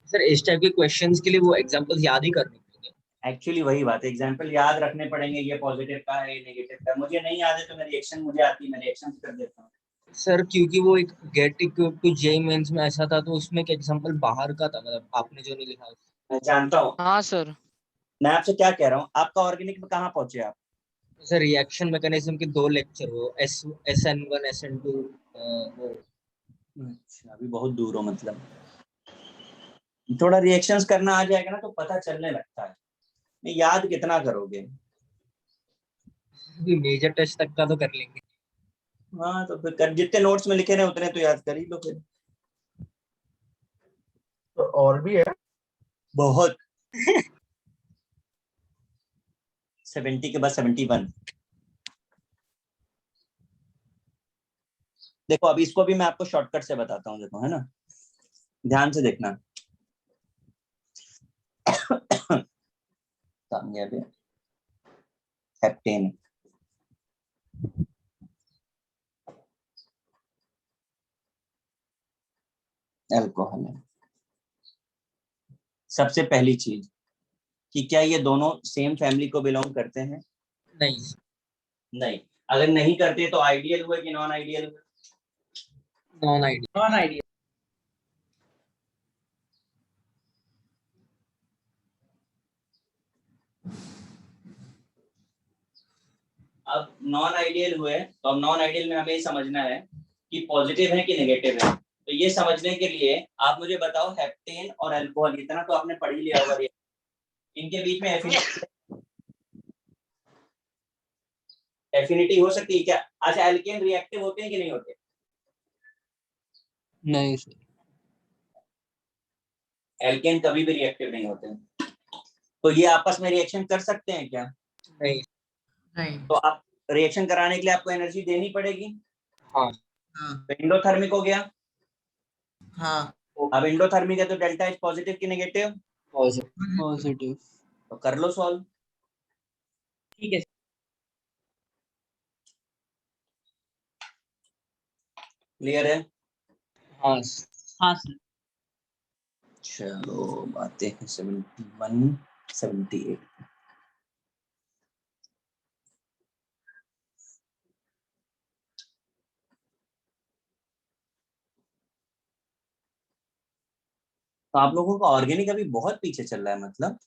[SPEAKER 10] सर इस टाइप के क्वेश्चंस के लिए वो एग्जांपल्स याद ही करने पड़ेंगे।
[SPEAKER 3] एक्चुअली वही बात है, एग्जाम्पल याद रखने पड़ेंगे, ये पॉजिटिव का है, ये नेगेटिव का है। मुझे नहीं याद है तो मैं रिएक्शन मुझे आती है, मैं रिएक्शन कर देता हूँ।
[SPEAKER 10] सर क्योंकि वो एक gate equip to JEE Mains में ऐसा था, तो उसमें एक एग्जांपल बाहर का था, मतलब आपने जो नहीं लिखा।
[SPEAKER 3] मैं जानता हूँ।
[SPEAKER 5] हाँ सर।
[SPEAKER 3] मैं आपसे क्या कह रहा हूँ, आपका ऑर्गेनिक में कहाँ पहुंचे आप?
[SPEAKER 10] सर रिएक्शन मैकेनिज्म के 2 लेक्चर हो, SN1 SN2 वो।
[SPEAKER 3] अच्छा, अभी बहुत दूर हो, मतलब थोड़ा रिएक्शंस करना आ जाएगा ना तो पता चलने लगता है। नहीं याद कितना करोगे?
[SPEAKER 10] मेजर टेस्ट तक का तो कर लेंगे।
[SPEAKER 3] हाँ तो फिर जितने नोट्स में लिखे रहे उतने तो याद कर ही लो फिर।
[SPEAKER 4] तो और भी है
[SPEAKER 3] बहुत 70 के बाद 71। देखो अभी इसको भी मैं आपको शॉर्टकट से बताता हूँ, देखो है ना, ध्यान से देखना। कामयाब है हेप्टेन, अल्कोहल है। सबसे पहली चीज कि क्या ये दोनों सेम फैमिली को बिलोंग करते हैं?
[SPEAKER 10] नहीं।
[SPEAKER 3] नहीं। अगर नहीं करते तो आइडियल हुए कि नॉन आइडियल हुए?
[SPEAKER 10] Non idea.
[SPEAKER 1] Non idea.
[SPEAKER 3] अब नॉन आइडियल हुए तो अब नॉन आइडियल में हमें ये समझना है कि पॉजिटिव है कि नेगेटिव है। तो ये समझने के लिए आप मुझे बताओ, हेप्टेन और अल्कोहल, इतना तो आपने पढ़ ही लिया होगा, इनके बीच में एफिनिटी हो सकती है क्या? अच्छा, एल्केन रिएक्टिव होते हैं कि नहीं होते?
[SPEAKER 10] नहीं सर।
[SPEAKER 3] एल्केन कभी भी रिएक्टिव नहीं होते। तो ये आपस में रिएक्शन कर सकते हैं क्या?
[SPEAKER 10] नहीं।
[SPEAKER 8] नहीं।
[SPEAKER 3] तो आप रिएक्शन कराने के लिए आपको एनर्जी देनी पड़ेगी।
[SPEAKER 10] हाँ।
[SPEAKER 8] हाँ।
[SPEAKER 3] तो इंडोथर्मिक हो गया।
[SPEAKER 8] हाँ।
[SPEAKER 3] अब इंडोथर्मिक है तो डेल्टा एच पॉजिटिव की नेगेटिव?
[SPEAKER 10] पॉजिटिव।
[SPEAKER 3] तो कर लो सॉल्व।
[SPEAKER 1] ठीक है।
[SPEAKER 3] क्लियर है?
[SPEAKER 10] हाँ।
[SPEAKER 1] हाँ सर।
[SPEAKER 3] चलो बातें हैं 71 78। तो आप लोगों का ऑर्गेनिक अभी बहुत पीछे चल रहा है, मतलब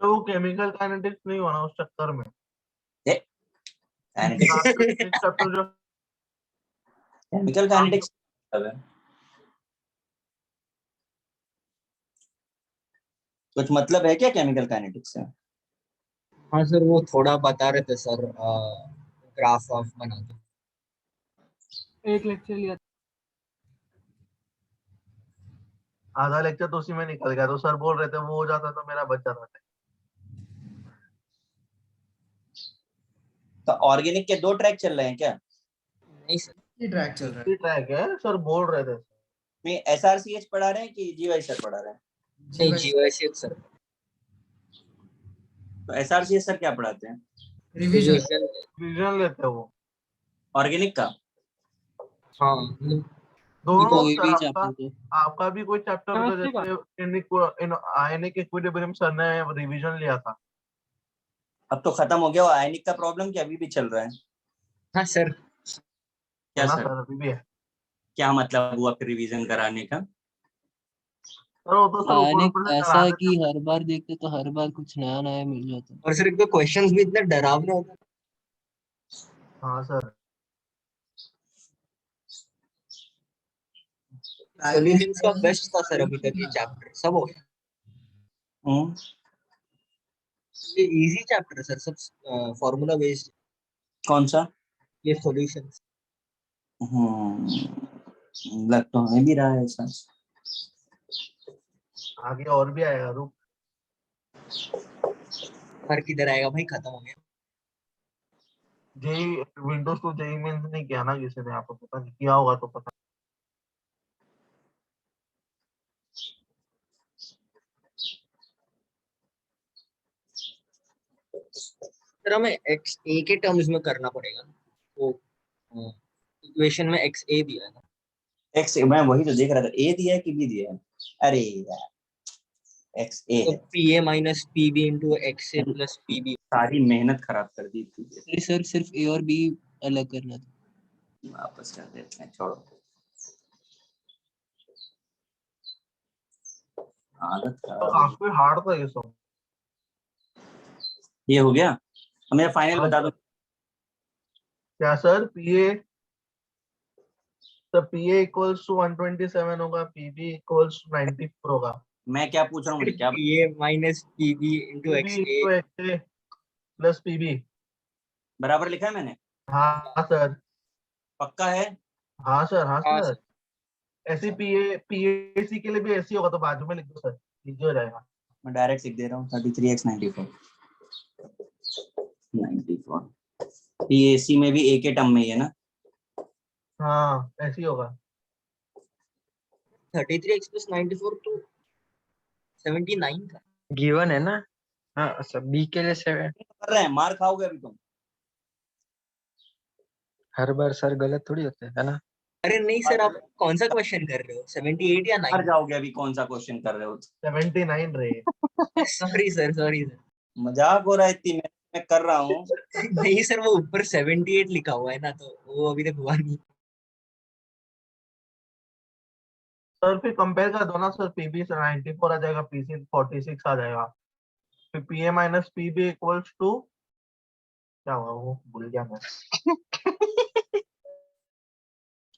[SPEAKER 4] तो वो केमिकल काइनेटिक्स नहीं होना उस चक्कर में।
[SPEAKER 3] काइनेटिक्स
[SPEAKER 4] चैप्टर जो
[SPEAKER 3] केमिकल काइनेटिक्स कुछ मतलब है क्या केमिकल काइनेटिक्स से?
[SPEAKER 10] हाँ सर वो थोड़ा बता रहे थे सर, ग्राफ ऑफ बना के।
[SPEAKER 6] एक लेक्चर लिया था।
[SPEAKER 4] आधा लेक्चर तो उसी में निकल गया, तो सर बोल रहे थे वो हो जाता तो मेरा बच जाता था।
[SPEAKER 3] तो ऑर्गेनिक के 2 ट्रैक चल रहे हैं क्या?
[SPEAKER 10] नहीं सर।
[SPEAKER 8] ये ट्रैक चल रहा
[SPEAKER 4] ये ट्रैक है, सर बोल रहे थे।
[SPEAKER 3] में SRCH पढ़ा रहे हैं कि GY सर पढ़ा रहे हैं?
[SPEAKER 10] नहीं
[SPEAKER 8] है।
[SPEAKER 10] GYC sir.
[SPEAKER 3] तो SRCH सर क्या पढ़ाते हैं?
[SPEAKER 8] रिवीजन।
[SPEAKER 4] रिवीजन लेते हैं वो।
[SPEAKER 3] ऑर्गेनिक का?
[SPEAKER 10] हाँ
[SPEAKER 4] दोनों
[SPEAKER 10] कोई
[SPEAKER 4] सर,
[SPEAKER 10] भी
[SPEAKER 4] आपका
[SPEAKER 10] चैप्टर
[SPEAKER 4] आपका भी कोई चैप्टर होता
[SPEAKER 6] केमिस्ट्री का।
[SPEAKER 4] जैसे आयनिक इक्विलिब्रियम सर ने रिवीजन लिया था।
[SPEAKER 3] अब तो खत्म हो गया वो आयनिक का प्रॉब्लम, कि अभी भी चल रहा है?
[SPEAKER 10] हाँ सर।
[SPEAKER 3] क्या
[SPEAKER 4] है ना
[SPEAKER 3] सर?
[SPEAKER 4] सर, अभी भी है।
[SPEAKER 3] क्या मतलब हुआ फिर रिवीजन कराने का?
[SPEAKER 4] सर वो तो सर ऊपर
[SPEAKER 9] आयनिक
[SPEAKER 4] ऊपर से
[SPEAKER 9] ऐसा
[SPEAKER 4] करा
[SPEAKER 9] है
[SPEAKER 4] देते
[SPEAKER 9] कि
[SPEAKER 4] हैं।
[SPEAKER 9] हर बार देखते तो हर बार कुछ नया नया मिल जाता है।
[SPEAKER 10] और सर एक तो क्वेश्चंस भी इतने डरावने होते हैं।
[SPEAKER 4] हाँ सर।
[SPEAKER 10] सॉल्यूशंस का बेस्ट था सर अभी तक ये चैप्टर, सब हो गया। ये इजी चैप्टर है सर, सब फार्मूला बेस्ड।
[SPEAKER 3] कौन सा?
[SPEAKER 10] ये सॉल्यूशंस।
[SPEAKER 3] लग तो हमें भी रहा है ऐसा।
[SPEAKER 4] आगे और भी आएगा, रुक।
[SPEAKER 10] पर किधर आएगा भाई, खत्म हो गया।
[SPEAKER 4] JEE windows to JEE Mains नहीं किया ना किसी ने, आपको पता नहीं, किया होगा तो पता।
[SPEAKER 10] सर हमें XA के टर्म्स में करना पड़ेगा। वो इक्वेशन में XA दिया है ना।
[SPEAKER 3] एक्स, मैं वही तो देख रहा था, ए दिया है कि बी दिया है? अरे यार एक्स ए
[SPEAKER 10] तो
[SPEAKER 3] है।
[SPEAKER 10] PA minus PB into XA plus PB।
[SPEAKER 3] सारी मेहनत खराब कर दी थी।
[SPEAKER 6] सर सिर्फ ए और बी अलग करना था।
[SPEAKER 3] वापस कर देते हैं, छोड़ो, आदत
[SPEAKER 4] तो
[SPEAKER 3] खराब है।
[SPEAKER 4] काफी हार्ड था ये सब।
[SPEAKER 3] ये हो गया, अब मेरा फाइनल
[SPEAKER 4] हाँ
[SPEAKER 3] बता
[SPEAKER 4] सर।
[SPEAKER 3] दो।
[SPEAKER 4] क्या सर? पीए, तो पीए इक्वल्स टू 127 होगा, पीबी इक्वल्स टू 94 होगा।
[SPEAKER 3] मैं क्या पूछ रहा हूँ, मुझे क्या
[SPEAKER 10] PA minus PB into
[SPEAKER 4] PB
[SPEAKER 10] XA।
[SPEAKER 4] Into XA plus PB.
[SPEAKER 3] बराबर लिखा है मैंने?
[SPEAKER 4] हाँ सर।
[SPEAKER 3] पक्का है?
[SPEAKER 4] हाँ सर, हाँ
[SPEAKER 10] हाँ
[SPEAKER 4] सर। ऐसे पीए पीएसी के लिए भी ऐसे होगा, तो बाजू में लिख दो सर, इजी हो जाएगा।
[SPEAKER 3] मैं डायरेक्ट लिख दे रहा हूँ 33x 94 पीएसी में भी ए के टर्म में ही है ना?
[SPEAKER 4] हाँ ऐसे ही होगा।
[SPEAKER 10] 33x plus 94 तो 79 का।
[SPEAKER 2] गिवन है ना? हाँ सर, बी के लिए 7।
[SPEAKER 3] कर रहे हैं, मार खाओगे अभी तुम।
[SPEAKER 2] हर बार सर गलत थोड़ी होते है ना?
[SPEAKER 10] अरे नहीं सर, आप कौन सा क्वेश्चन कर रहे हो? 78 या
[SPEAKER 3] मर
[SPEAKER 10] 9?
[SPEAKER 3] जाओगे अभी, कौन सा क्वेश्चन कर रहे हो?
[SPEAKER 4] 79 रहे।
[SPEAKER 10] Sorry sir, sorry sir.
[SPEAKER 3] मजाक हो रहा है, इतनी मैं कर रहा हूँ।
[SPEAKER 10] नहीं सर, वो ऊपर 78 लिखा हुआ है ना, तो वो अभी तक हुआ नहीं।
[SPEAKER 4] सर फिर कंपेयर कर दो ना सर, पीबी से 94 आ जाएगा, पीसी 46 आ जाएगा, फिर PA minus PB equals to, क्या हुआ वो भूल गया मैं।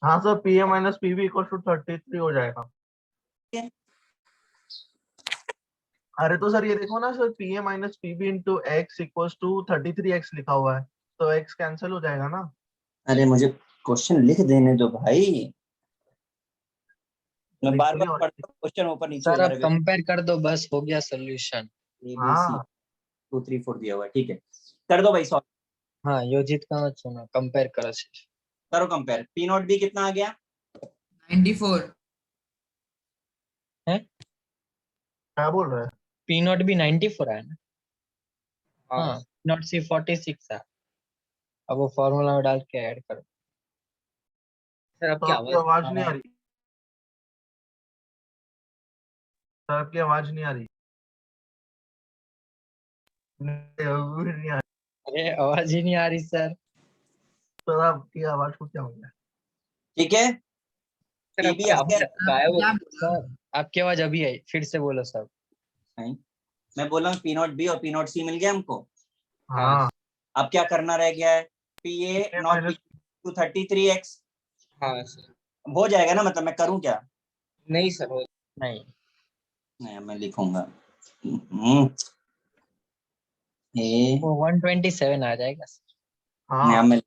[SPEAKER 4] हाँ sir, PA minus PB equals to 33 हो जाएगा। अरे तो सर ये देखो ना sir, PA minus PB into x equals to 33x लिखा हुआ है, तो x कैंसिल हो जाएगा ना।
[SPEAKER 3] अरे मुझे क्वेश्चन लिख देने दो भाई, मैं बार बार पढ़ता हूँ, क्वेश्चन ऊपर नीचे हो
[SPEAKER 2] सर
[SPEAKER 3] जा
[SPEAKER 2] अब
[SPEAKER 3] रहा है।
[SPEAKER 2] कंपेयर कर दो, बस हो गया सोल्यूशन।
[SPEAKER 3] ABC
[SPEAKER 4] हाँ
[SPEAKER 3] 2 3 4 दिया हुआ है, ठीक है, कर दो भाई सॉल्व।
[SPEAKER 2] हाँ, योजित का मत सुनो, कंपेयर करो सिर्फ।
[SPEAKER 3] करो कंपेयर, P नॉट B कितना आ गया?
[SPEAKER 8] 94।
[SPEAKER 2] है
[SPEAKER 4] क्या बोल रहा है?
[SPEAKER 2] पी नॉट भी 94 है ना?
[SPEAKER 10] हाँ
[SPEAKER 2] हाँ, नॉट सी 46 है। अब वो फॉर्मूला में डाल के ऐड करो।
[SPEAKER 10] सर,
[SPEAKER 4] तो
[SPEAKER 10] आपकी
[SPEAKER 4] आपकी
[SPEAKER 10] आवाज
[SPEAKER 4] आवाज नहीं आ रही सर, आपकी आवाज नहीं आ रही। नहीं आ रही
[SPEAKER 2] अरे आवाज ही नहीं आ रही सर।
[SPEAKER 4] सर, आपकी आवाज को क्या हो गया?
[SPEAKER 3] ठीक है,
[SPEAKER 10] सर,
[SPEAKER 3] PB
[SPEAKER 10] आपकी
[SPEAKER 3] आ गया?
[SPEAKER 10] आवाज गायब हो
[SPEAKER 8] क्या
[SPEAKER 10] गई।
[SPEAKER 2] सर आपकी आवाज अभी आई, फिर से बोलो सब।
[SPEAKER 3] नहीं, मैं बोला हूँ P नॉट B और P नॉट C मिल गया हमको।
[SPEAKER 4] हाँ
[SPEAKER 3] अब क्या करना रह गया है? PA not B to 33x
[SPEAKER 10] हाँ सर।
[SPEAKER 3] हो जाएगा ना, मतलब मैं करूँ क्या?
[SPEAKER 10] नहीं सर, हो
[SPEAKER 2] नहीं,
[SPEAKER 3] नहीं मैं लिखूंगा
[SPEAKER 2] वो 127 आ जाएगा सर।
[SPEAKER 4] हाँ
[SPEAKER 3] मैं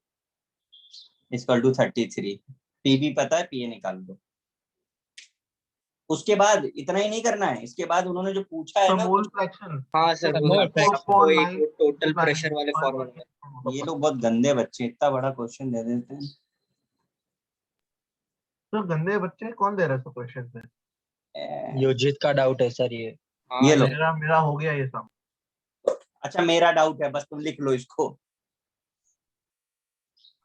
[SPEAKER 3] इक्वल टू 33, PB पता है, PA निकाल दो। उसके बाद इतना ही नहीं करना है, इसके बाद उन्होंने जो पूछा है
[SPEAKER 4] तो
[SPEAKER 3] ना
[SPEAKER 4] मोल
[SPEAKER 3] कुछ,
[SPEAKER 4] फ्रैक्शन
[SPEAKER 10] हाँ सर,
[SPEAKER 2] सर,
[SPEAKER 10] वो
[SPEAKER 2] मोल
[SPEAKER 10] आपको
[SPEAKER 2] फ्रैक्शन।
[SPEAKER 10] आपको एक टोटल प्रेशर वाले फॉर्मूला।
[SPEAKER 3] ये लोग बहुत गंदे बच्चे, इतना बड़ा क्वेश्चन दे देते हैं।
[SPEAKER 4] तो गंदे बच्चे कौन दे रहा है क्वेश्चन पे?
[SPEAKER 2] योजित का डाउट है सर ये।
[SPEAKER 10] हाँ
[SPEAKER 3] ये लो,
[SPEAKER 4] मेरा मेरा हो गया ये सब।
[SPEAKER 3] अच्छा मेरा डाउट है, बस तुम लिख लो इसको।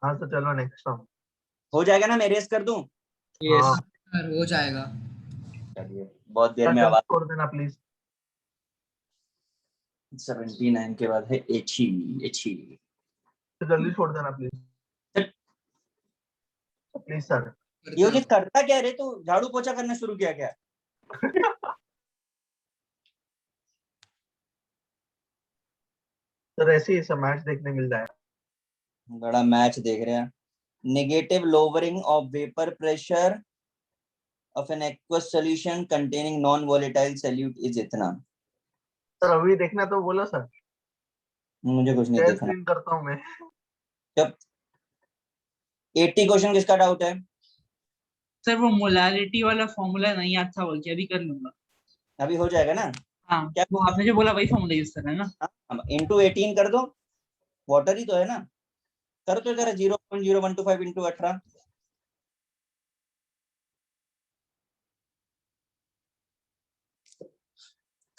[SPEAKER 4] हाँ तो चलो नेक्स्ट टाइम।
[SPEAKER 3] हो जाएगा ना, मैं रेस कर दूं?
[SPEAKER 10] यस
[SPEAKER 4] हाँ
[SPEAKER 8] सर हो जाएगा।
[SPEAKER 3] चलिए, बहुत देर
[SPEAKER 4] सर
[SPEAKER 3] में
[SPEAKER 4] जल्दी
[SPEAKER 3] आवाज।
[SPEAKER 4] छोड़ देना प्लीज।
[SPEAKER 3] 79 के बाद है एची एची।
[SPEAKER 4] तो जल्दी छोड़ देना प्लीज, प्लीज सर।
[SPEAKER 3] ये करता क्या रे, तू झाड़ू पोछा करना शुरू किया क्या?
[SPEAKER 4] सर ऐसे ही सब मैच देखने मिल जाए।
[SPEAKER 3] बड़ा मैच देख रहे हैं। Negative lowering of vapour pressure of an aqueous solution containing non volatile solute is इतना।
[SPEAKER 4] सर अभी देखना तो बोलो सर,
[SPEAKER 3] मुझे कुछ नहीं
[SPEAKER 4] शेयर
[SPEAKER 3] देखना।
[SPEAKER 4] स्क्रीन करता हूँ मैं।
[SPEAKER 3] जब 80 क्वेश्चन किसका डाउट है?
[SPEAKER 1] सर वो मोलारिटी वाला फॉर्मूला नहीं याद था, बोल के अभी कर लूंगा।
[SPEAKER 3] अभी हो जाएगा ना?
[SPEAKER 1] हाँ
[SPEAKER 3] क्या
[SPEAKER 1] वो आपने जो बोला वही फॉर्मूला यूज करना है ना?
[SPEAKER 3] इंटू 18 कर दो, वाटर ही तो है ना। करो तो जरा 0.0125 इंटू 18।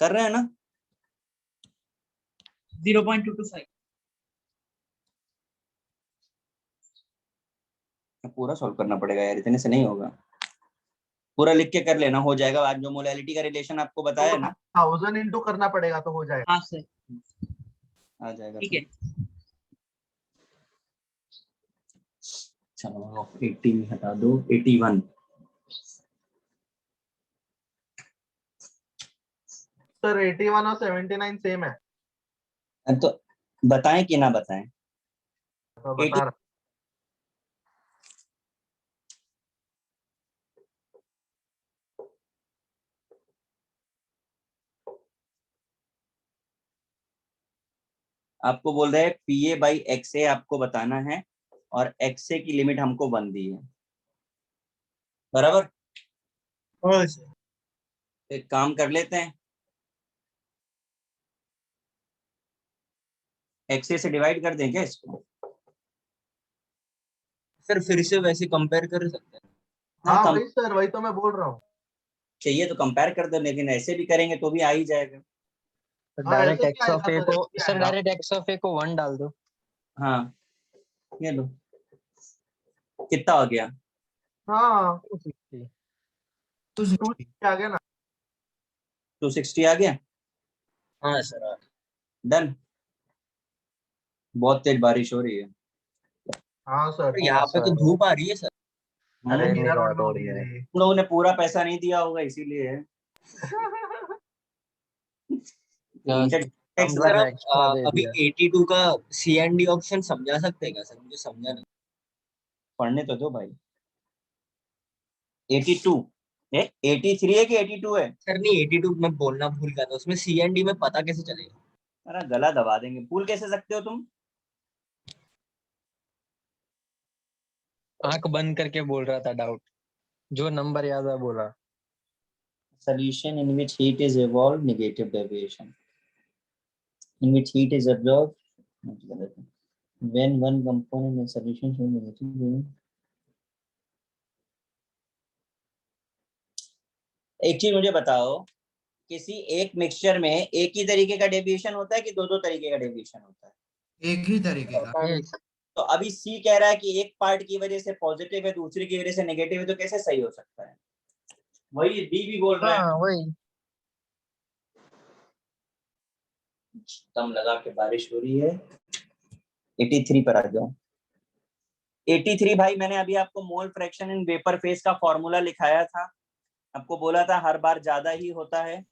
[SPEAKER 3] कर रहे हैं ना?
[SPEAKER 1] 0.225।
[SPEAKER 3] पूरा सॉल्व करना पड़ेगा यार, इतने से नहीं होगा। पूरा लिख के कर लेना, हो जाएगा। आज जो मोलैलिटी का रिलेशन आपको बताया ना,
[SPEAKER 4] 1000 इंटू करना पड़ेगा तो हो जाएगा।
[SPEAKER 1] हाँ सर,
[SPEAKER 3] आ जाएगा।
[SPEAKER 1] ठीक है।
[SPEAKER 3] चलो 80 हटा दो, 81।
[SPEAKER 4] सर 81 और 79 सेम है।
[SPEAKER 3] तो बताएं कि ना बताएं?
[SPEAKER 4] तो बता रहा।
[SPEAKER 3] आपको बोल रहे हैं पीए बाई एक्स ए आपको बताना है, और एक्स ए की लिमिट हमको 1 दी है, बराबर। एक काम कर लेते हैं, एक्स ए से डिवाइड कर दें क्या इसको?
[SPEAKER 10] सर फिर से वैसे कंपेयर कर सकते हैं।
[SPEAKER 4] हाँ
[SPEAKER 3] कम
[SPEAKER 4] वही सर, वही तो मैं बोल रहा हूँ।
[SPEAKER 3] चाहिए तो कंपेयर कर दो, लेकिन ऐसे भी करेंगे तो भी आ ही जाएगा।
[SPEAKER 4] हाँ
[SPEAKER 2] डायरेक्ट
[SPEAKER 4] ऐसे भी
[SPEAKER 2] एक्स ऑफ
[SPEAKER 4] आएगा
[SPEAKER 2] ए
[SPEAKER 4] सर,
[SPEAKER 2] को,
[SPEAKER 4] ऐसे भी
[SPEAKER 2] सर
[SPEAKER 4] आएगा।
[SPEAKER 2] डायरेक्ट एक्स ऑफ ए को 1 डाल दो।
[SPEAKER 3] हाँ ये लो, कितना हो गया?
[SPEAKER 4] हाँ
[SPEAKER 2] 260।
[SPEAKER 4] 260 आ गया ना।
[SPEAKER 3] 260 आ गया।
[SPEAKER 10] हाँ सर।
[SPEAKER 3] डन। बहुत तेज बारिश हो रही है।
[SPEAKER 4] हाँ सर।
[SPEAKER 10] यहाँ पे तो धूप आ रही है सर।
[SPEAKER 4] अरे
[SPEAKER 3] हम
[SPEAKER 4] मीरा रोड में हो रही है जी।
[SPEAKER 3] लोगों ने पूरा पैसा नहीं दिया होगा इसीलिए है। इनका टैक्स
[SPEAKER 10] सर
[SPEAKER 3] लगा।
[SPEAKER 10] आप अभी 82 का C&D ऑप्शन समझा सकते हैं क्या सर? मुझे समझा नहीं।
[SPEAKER 3] पढ़ने तो दो भाई। 82 है, 83 है कि 82 है?
[SPEAKER 10] सर नहीं, 82 मैं बोलना भूल गया था, उसमें C&D में पता कैसे चलेगा?
[SPEAKER 3] अरे गला दबा देंगे। भूल कैसे सकते हो तुम?
[SPEAKER 2] आंख बंद करके बोल रहा था, डाउट जो नंबर याद है बोला।
[SPEAKER 3] Solution in which heat is evolved, negative deviation. In which heat is absorbed, when one component in solution shows negative deviation. एक चीज मुझे बताओ, किसी एक मिक्सचर में एक ही तरीके का डेविएशन होता है कि दो दो तरीके का डेविएशन होता है?
[SPEAKER 8] एक ही तरीके का।
[SPEAKER 3] तो अभी सी कह रहा है कि एक पार्ट की वजह से पॉजिटिव है, दूसरी की वजह से नेगेटिव है, तो कैसे सही हो सकता है? वही डी भी बोल रहा है।
[SPEAKER 2] हाँ वही।
[SPEAKER 3] दम लगा के बारिश हो रही है। 83 पर आ जाओ। 83 भाई, मैंने अभी आपको मोल फ्रैक्शन इन वेपर फेज का फॉर्मूला लिखाया था, आपको बोला था हर बार ज्यादा ही होता है,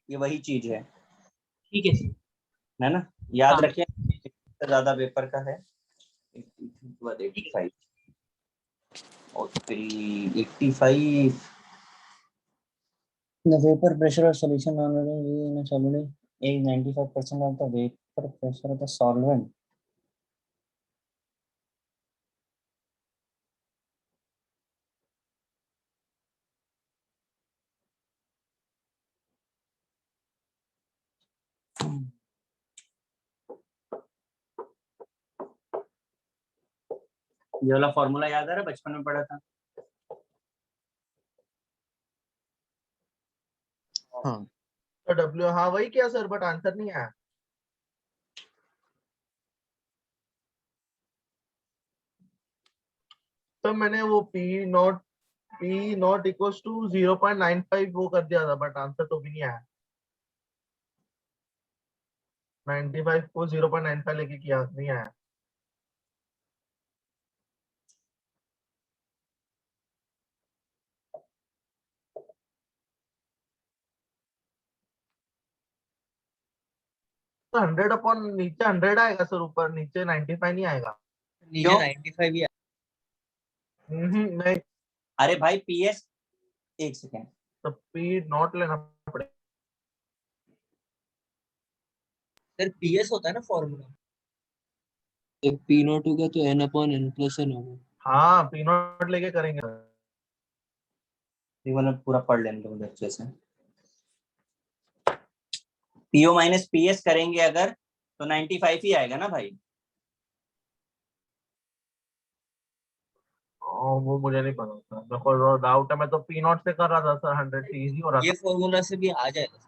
[SPEAKER 3] ये वही चीज है।
[SPEAKER 1] ठीक है सर।
[SPEAKER 3] है ना? याद
[SPEAKER 1] हाँ।
[SPEAKER 3] रखें, ज्यादा वेपर का है। 85 और 85 the vapor pressure of solution in a solid is 95% of the vapor pressure of the solvent. ये वाला फॉर्मूला याद आ रहा है, बचपन में पढ़ा था।
[SPEAKER 2] हाँ
[SPEAKER 4] तो डब्ल्यू, हाँ वही किया सर, बट आंसर नहीं आया। तो मैंने वो पी नॉट इक्वल्स टू 0.95 वो कर दिया था, बट आंसर तो भी नहीं आया। 95 को 0.95 लेके किया, नहीं आया। तो 100 अपॉन नीचे 100 आएगा सर, ऊपर नीचे 95 नहीं आएगा।
[SPEAKER 10] नीचे 95 ही
[SPEAKER 4] नहीं।
[SPEAKER 3] अरे भाई पीएस, एक सेकेंड,
[SPEAKER 4] तो पी नॉट लेना पड़ेगा।
[SPEAKER 10] सर PS होता है ना फॉर्मूला।
[SPEAKER 6] जब P नॉट होगा तो n/n+n होगा।
[SPEAKER 4] हाँ पी नॉट लेके करेंगे।
[SPEAKER 3] पूरा पढ़ लेंगे तो अच्छे से। पीओ माइनस पीएस करेंगे अगर, तो 95 ही आएगा ना भाई?
[SPEAKER 4] वो मुझे नहीं पता था, मेरे को डाउट है। मैं तो पी नॉट से कर रहा था सर, 100 से इजी हो रहा
[SPEAKER 10] ये
[SPEAKER 4] था।
[SPEAKER 10] फॉर्मूला से भी आ जाएगा।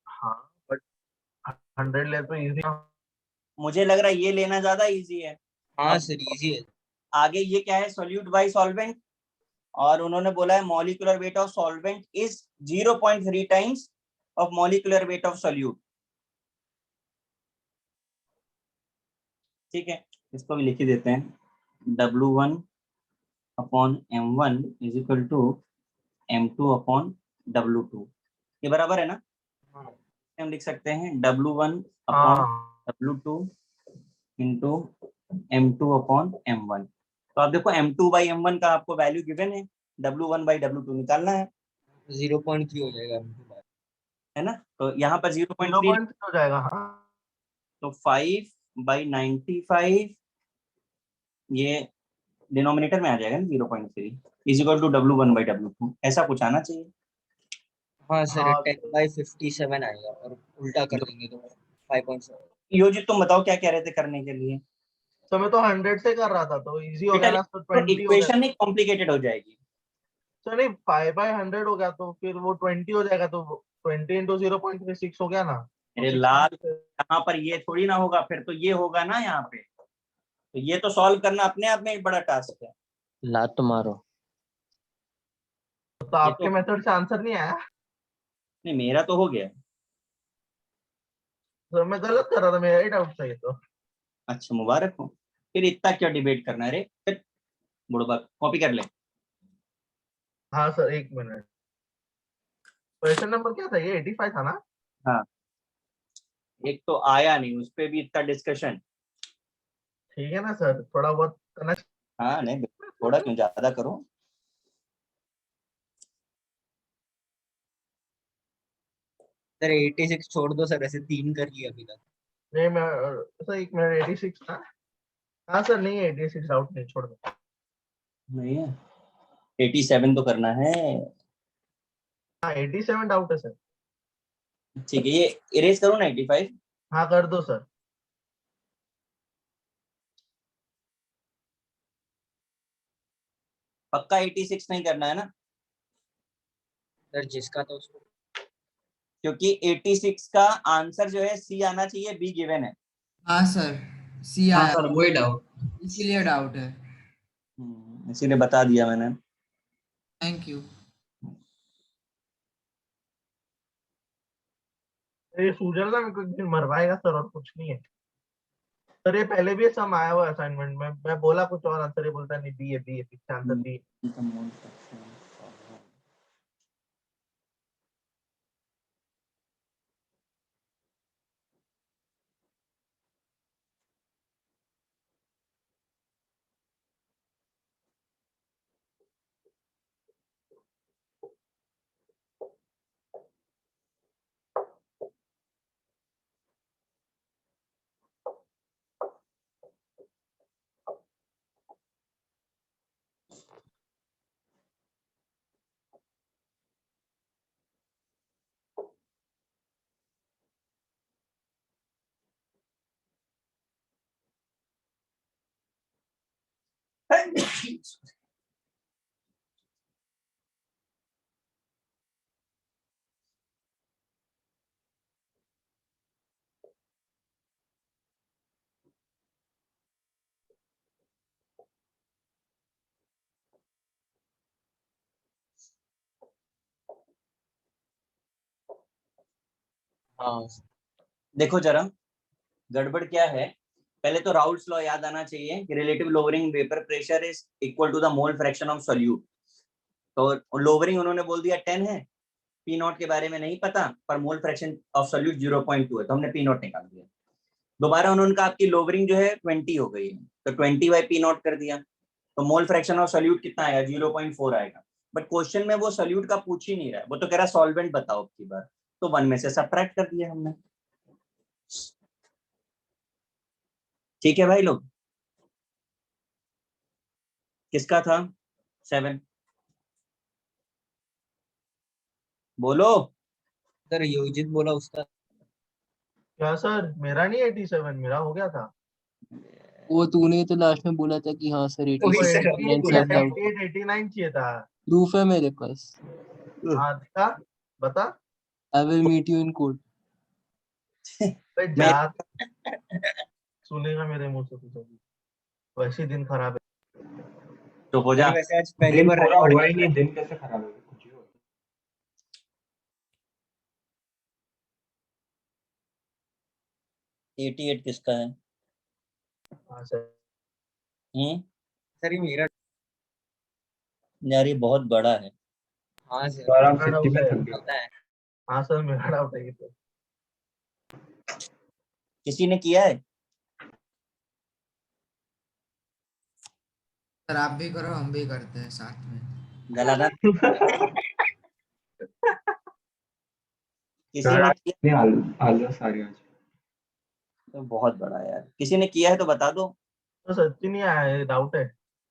[SPEAKER 4] हाँ बट 100 ले तो इजी।
[SPEAKER 3] मुझे लग रहा है ये लेना ज्यादा इजी है।
[SPEAKER 10] हाँ
[SPEAKER 3] अब
[SPEAKER 10] सर इजी है।
[SPEAKER 3] आगे ये क्या है? सोल्यूट बाय सॉल्वेंट, और उन्होंने बोला है molecular weight of solvent is 0.3 times of molecular weight of solute. ठीक है, इसको भी लिख ही देते हैं। W1 upon M1 is equal to M2 upon W2। ये बराबर है ना? हम लिख सकते हैं W1 upon W2 into M2 upon M1। तो आप देखो M2 बाई M1 का आपको वैल्यू गिवन है, W1 बाई W2 निकालना है,
[SPEAKER 10] 0.3 हो जाएगा,
[SPEAKER 3] है ना? तो यहाँ पर 0.3
[SPEAKER 4] हो जाएगा। हाँ,
[SPEAKER 3] तो 5/95 ये डिनोमिनेटर में आ जाएगा ना, 0.3 is equal to W1 by W2, ऐसा कुछ आना चाहिए।
[SPEAKER 10] हाँ सर,
[SPEAKER 4] हाँ,
[SPEAKER 10] 10/57 आएगा और उल्टा कर देंगे तो 5.7।
[SPEAKER 3] योजित तुम बताओ क्या कह रहे थे करने के लिए?
[SPEAKER 4] तो मैं तो 100 से कर रहा था तो इजी हो गया ना, तो 20 हो गया।
[SPEAKER 3] इक्वेशन ही कॉम्प्लिकेटेड हो जाएगी।
[SPEAKER 4] तो नहीं 5/100 हो गया तो फिर वो 20 हो जाएगा, तो 20 इंटू 0.36 हो गया ना।
[SPEAKER 3] अरे लाल, यहाँ पर ये थोड़ी ना होगा, फिर तो ये होगा ना यहाँ पे। तो ये तो सॉल्व करना अपने आप में एक बड़ा टास्क है।
[SPEAKER 2] लात तो मारो।
[SPEAKER 4] तो आपके मेथड से आंसर नहीं आया?
[SPEAKER 3] नहीं, मेरा तो हो गया।
[SPEAKER 4] तो मैं गलत कर रहा था, मेरा ही डाउट था ये तो।
[SPEAKER 3] अच्छा, मुबारक हो। फिर इतना क्या डिबेट करना है रे, फिर बुढ़बा कॉपी कर ले।
[SPEAKER 4] हाँ सर, 1 मिनट। क्वेश्चन नंबर क्या था ये? 85 था ना?
[SPEAKER 3] हाँ, एक तो आया नहीं, उस पे भी इतना डिस्कशन।
[SPEAKER 4] ठीक है ना सर, थोड़ा बहुत करना।
[SPEAKER 3] हाँ नहीं, थोड़ा क्यों, ज्यादा करो।
[SPEAKER 10] सर 86 छोड़ दो सर, ऐसे 3 कर लिया अभी तक।
[SPEAKER 4] नहीं मैं सर 1 मिनट, 86 था। हाँ सर, नहीं 86 डाउट नहीं, छोड़ दो।
[SPEAKER 3] नहीं है, 87 तो करना है।
[SPEAKER 4] हाँ 87 डाउट है सर।
[SPEAKER 3] ठीक है, ये इरेज करो ना 85।
[SPEAKER 4] हाँ कर दो सर।
[SPEAKER 3] पक्का 86 नहीं करना है ना?
[SPEAKER 10] सर जिसका तो उसको,
[SPEAKER 3] क्योंकि 86 का आंसर जो है सी आना चाहिए, बी गिवन है।
[SPEAKER 8] हाँ सर, सी
[SPEAKER 6] हाँ
[SPEAKER 8] आया
[SPEAKER 6] सर वही डाउट।
[SPEAKER 8] इसीलिए डाउट है।
[SPEAKER 3] इसीलिए बता दिया मैंने।
[SPEAKER 8] Thank you.
[SPEAKER 4] ये सूजन ना मेरे को एक दिन मरवाएगा सर, और कुछ नहीं है सर। ये पहले भी सम आया हुआ असाइनमेंट में, मैं बोला कुछ और आंसर, ये बोलता नहीं बी है, बी है, पीछे आंसर बी है।
[SPEAKER 2] हाँ
[SPEAKER 3] देखो जरा, गड़बड़ क्या है। पहले तो राउल्ट्स लॉ याद आना चाहिए कि relative lowering vapour pressure is equal to the mole fraction of solute. तो लोअरिंग उन्होंने बोल दिया 10 है, पी नॉट के बारे में नहीं पता, पर मोल फ्रैक्शन ऑफ सोल्यूट 0.2 है, तो हमने पी नॉट निकाल दिया। दोबारा उन्होंने कहा आपकी लोअरिंग जो है 20 हो गई है, तो 20 बाई पी नॉट कर दिया, तो मोल फ्रैक्शन ऑफ सोल्यूट कितना आएगा? 0.4 आएगा। बट क्वेश्चन में वो सोल्यूट का पूछ ही नहीं रहा है, वो तो कह रहा है सॉल्वेंट बताओ की बार, तो 1 में से सब्ट्रैक्ट कर दिया हमने। ठीक है भाई लोग, किसका था 7? बोलो।
[SPEAKER 10] सर योजित बोला उसका।
[SPEAKER 4] क्या सर, मेरा नहीं 87, मेरा हो गया था।
[SPEAKER 6] वो तूने तो लास्ट में बोला था कि हाँ सर
[SPEAKER 3] वही सर,
[SPEAKER 6] 86 सब डाउट।
[SPEAKER 4] 89 चाहिए था।
[SPEAKER 6] प्रूफ है मेरे पास।
[SPEAKER 4] हाँ दिखा, बता।
[SPEAKER 6] I will meet you in court.
[SPEAKER 4] जा, सुनेगा मेरे मुंह से कुछ अभी, वैसे दिन खराब है।
[SPEAKER 3] तो हो जा।
[SPEAKER 10] वैसे आज पहली
[SPEAKER 7] दिन
[SPEAKER 10] बार
[SPEAKER 7] पूरा
[SPEAKER 10] रिकॉर्ड
[SPEAKER 7] हुआ ही नहीं, दिन कैसे खराब हो गया कुछ ही हो गया।
[SPEAKER 3] 88 किसका है?
[SPEAKER 4] हाँ सर।
[SPEAKER 10] सर ये मेरा।
[SPEAKER 3] यार ये बहुत बड़ा है।
[SPEAKER 10] हाँ सर
[SPEAKER 7] तो आराम
[SPEAKER 4] मेरा
[SPEAKER 7] 60 पे
[SPEAKER 4] डाउट
[SPEAKER 7] थक
[SPEAKER 4] है।
[SPEAKER 7] गया।
[SPEAKER 10] पता है।
[SPEAKER 4] हाँ सर मेरा डाउट है ये तो।
[SPEAKER 3] किसी ने किया है?
[SPEAKER 8] सर आप भी करो, हम भी करते हैं साथ में।
[SPEAKER 3] गलाना। किसी
[SPEAKER 7] सर
[SPEAKER 3] ने
[SPEAKER 7] आज
[SPEAKER 3] किया?
[SPEAKER 7] इतने आलस सारे आज।
[SPEAKER 3] तो बहुत बड़ा है यार, किसी ने किया है तो बता दो।
[SPEAKER 4] तो सच्ची नहीं आया, ये डाउट है,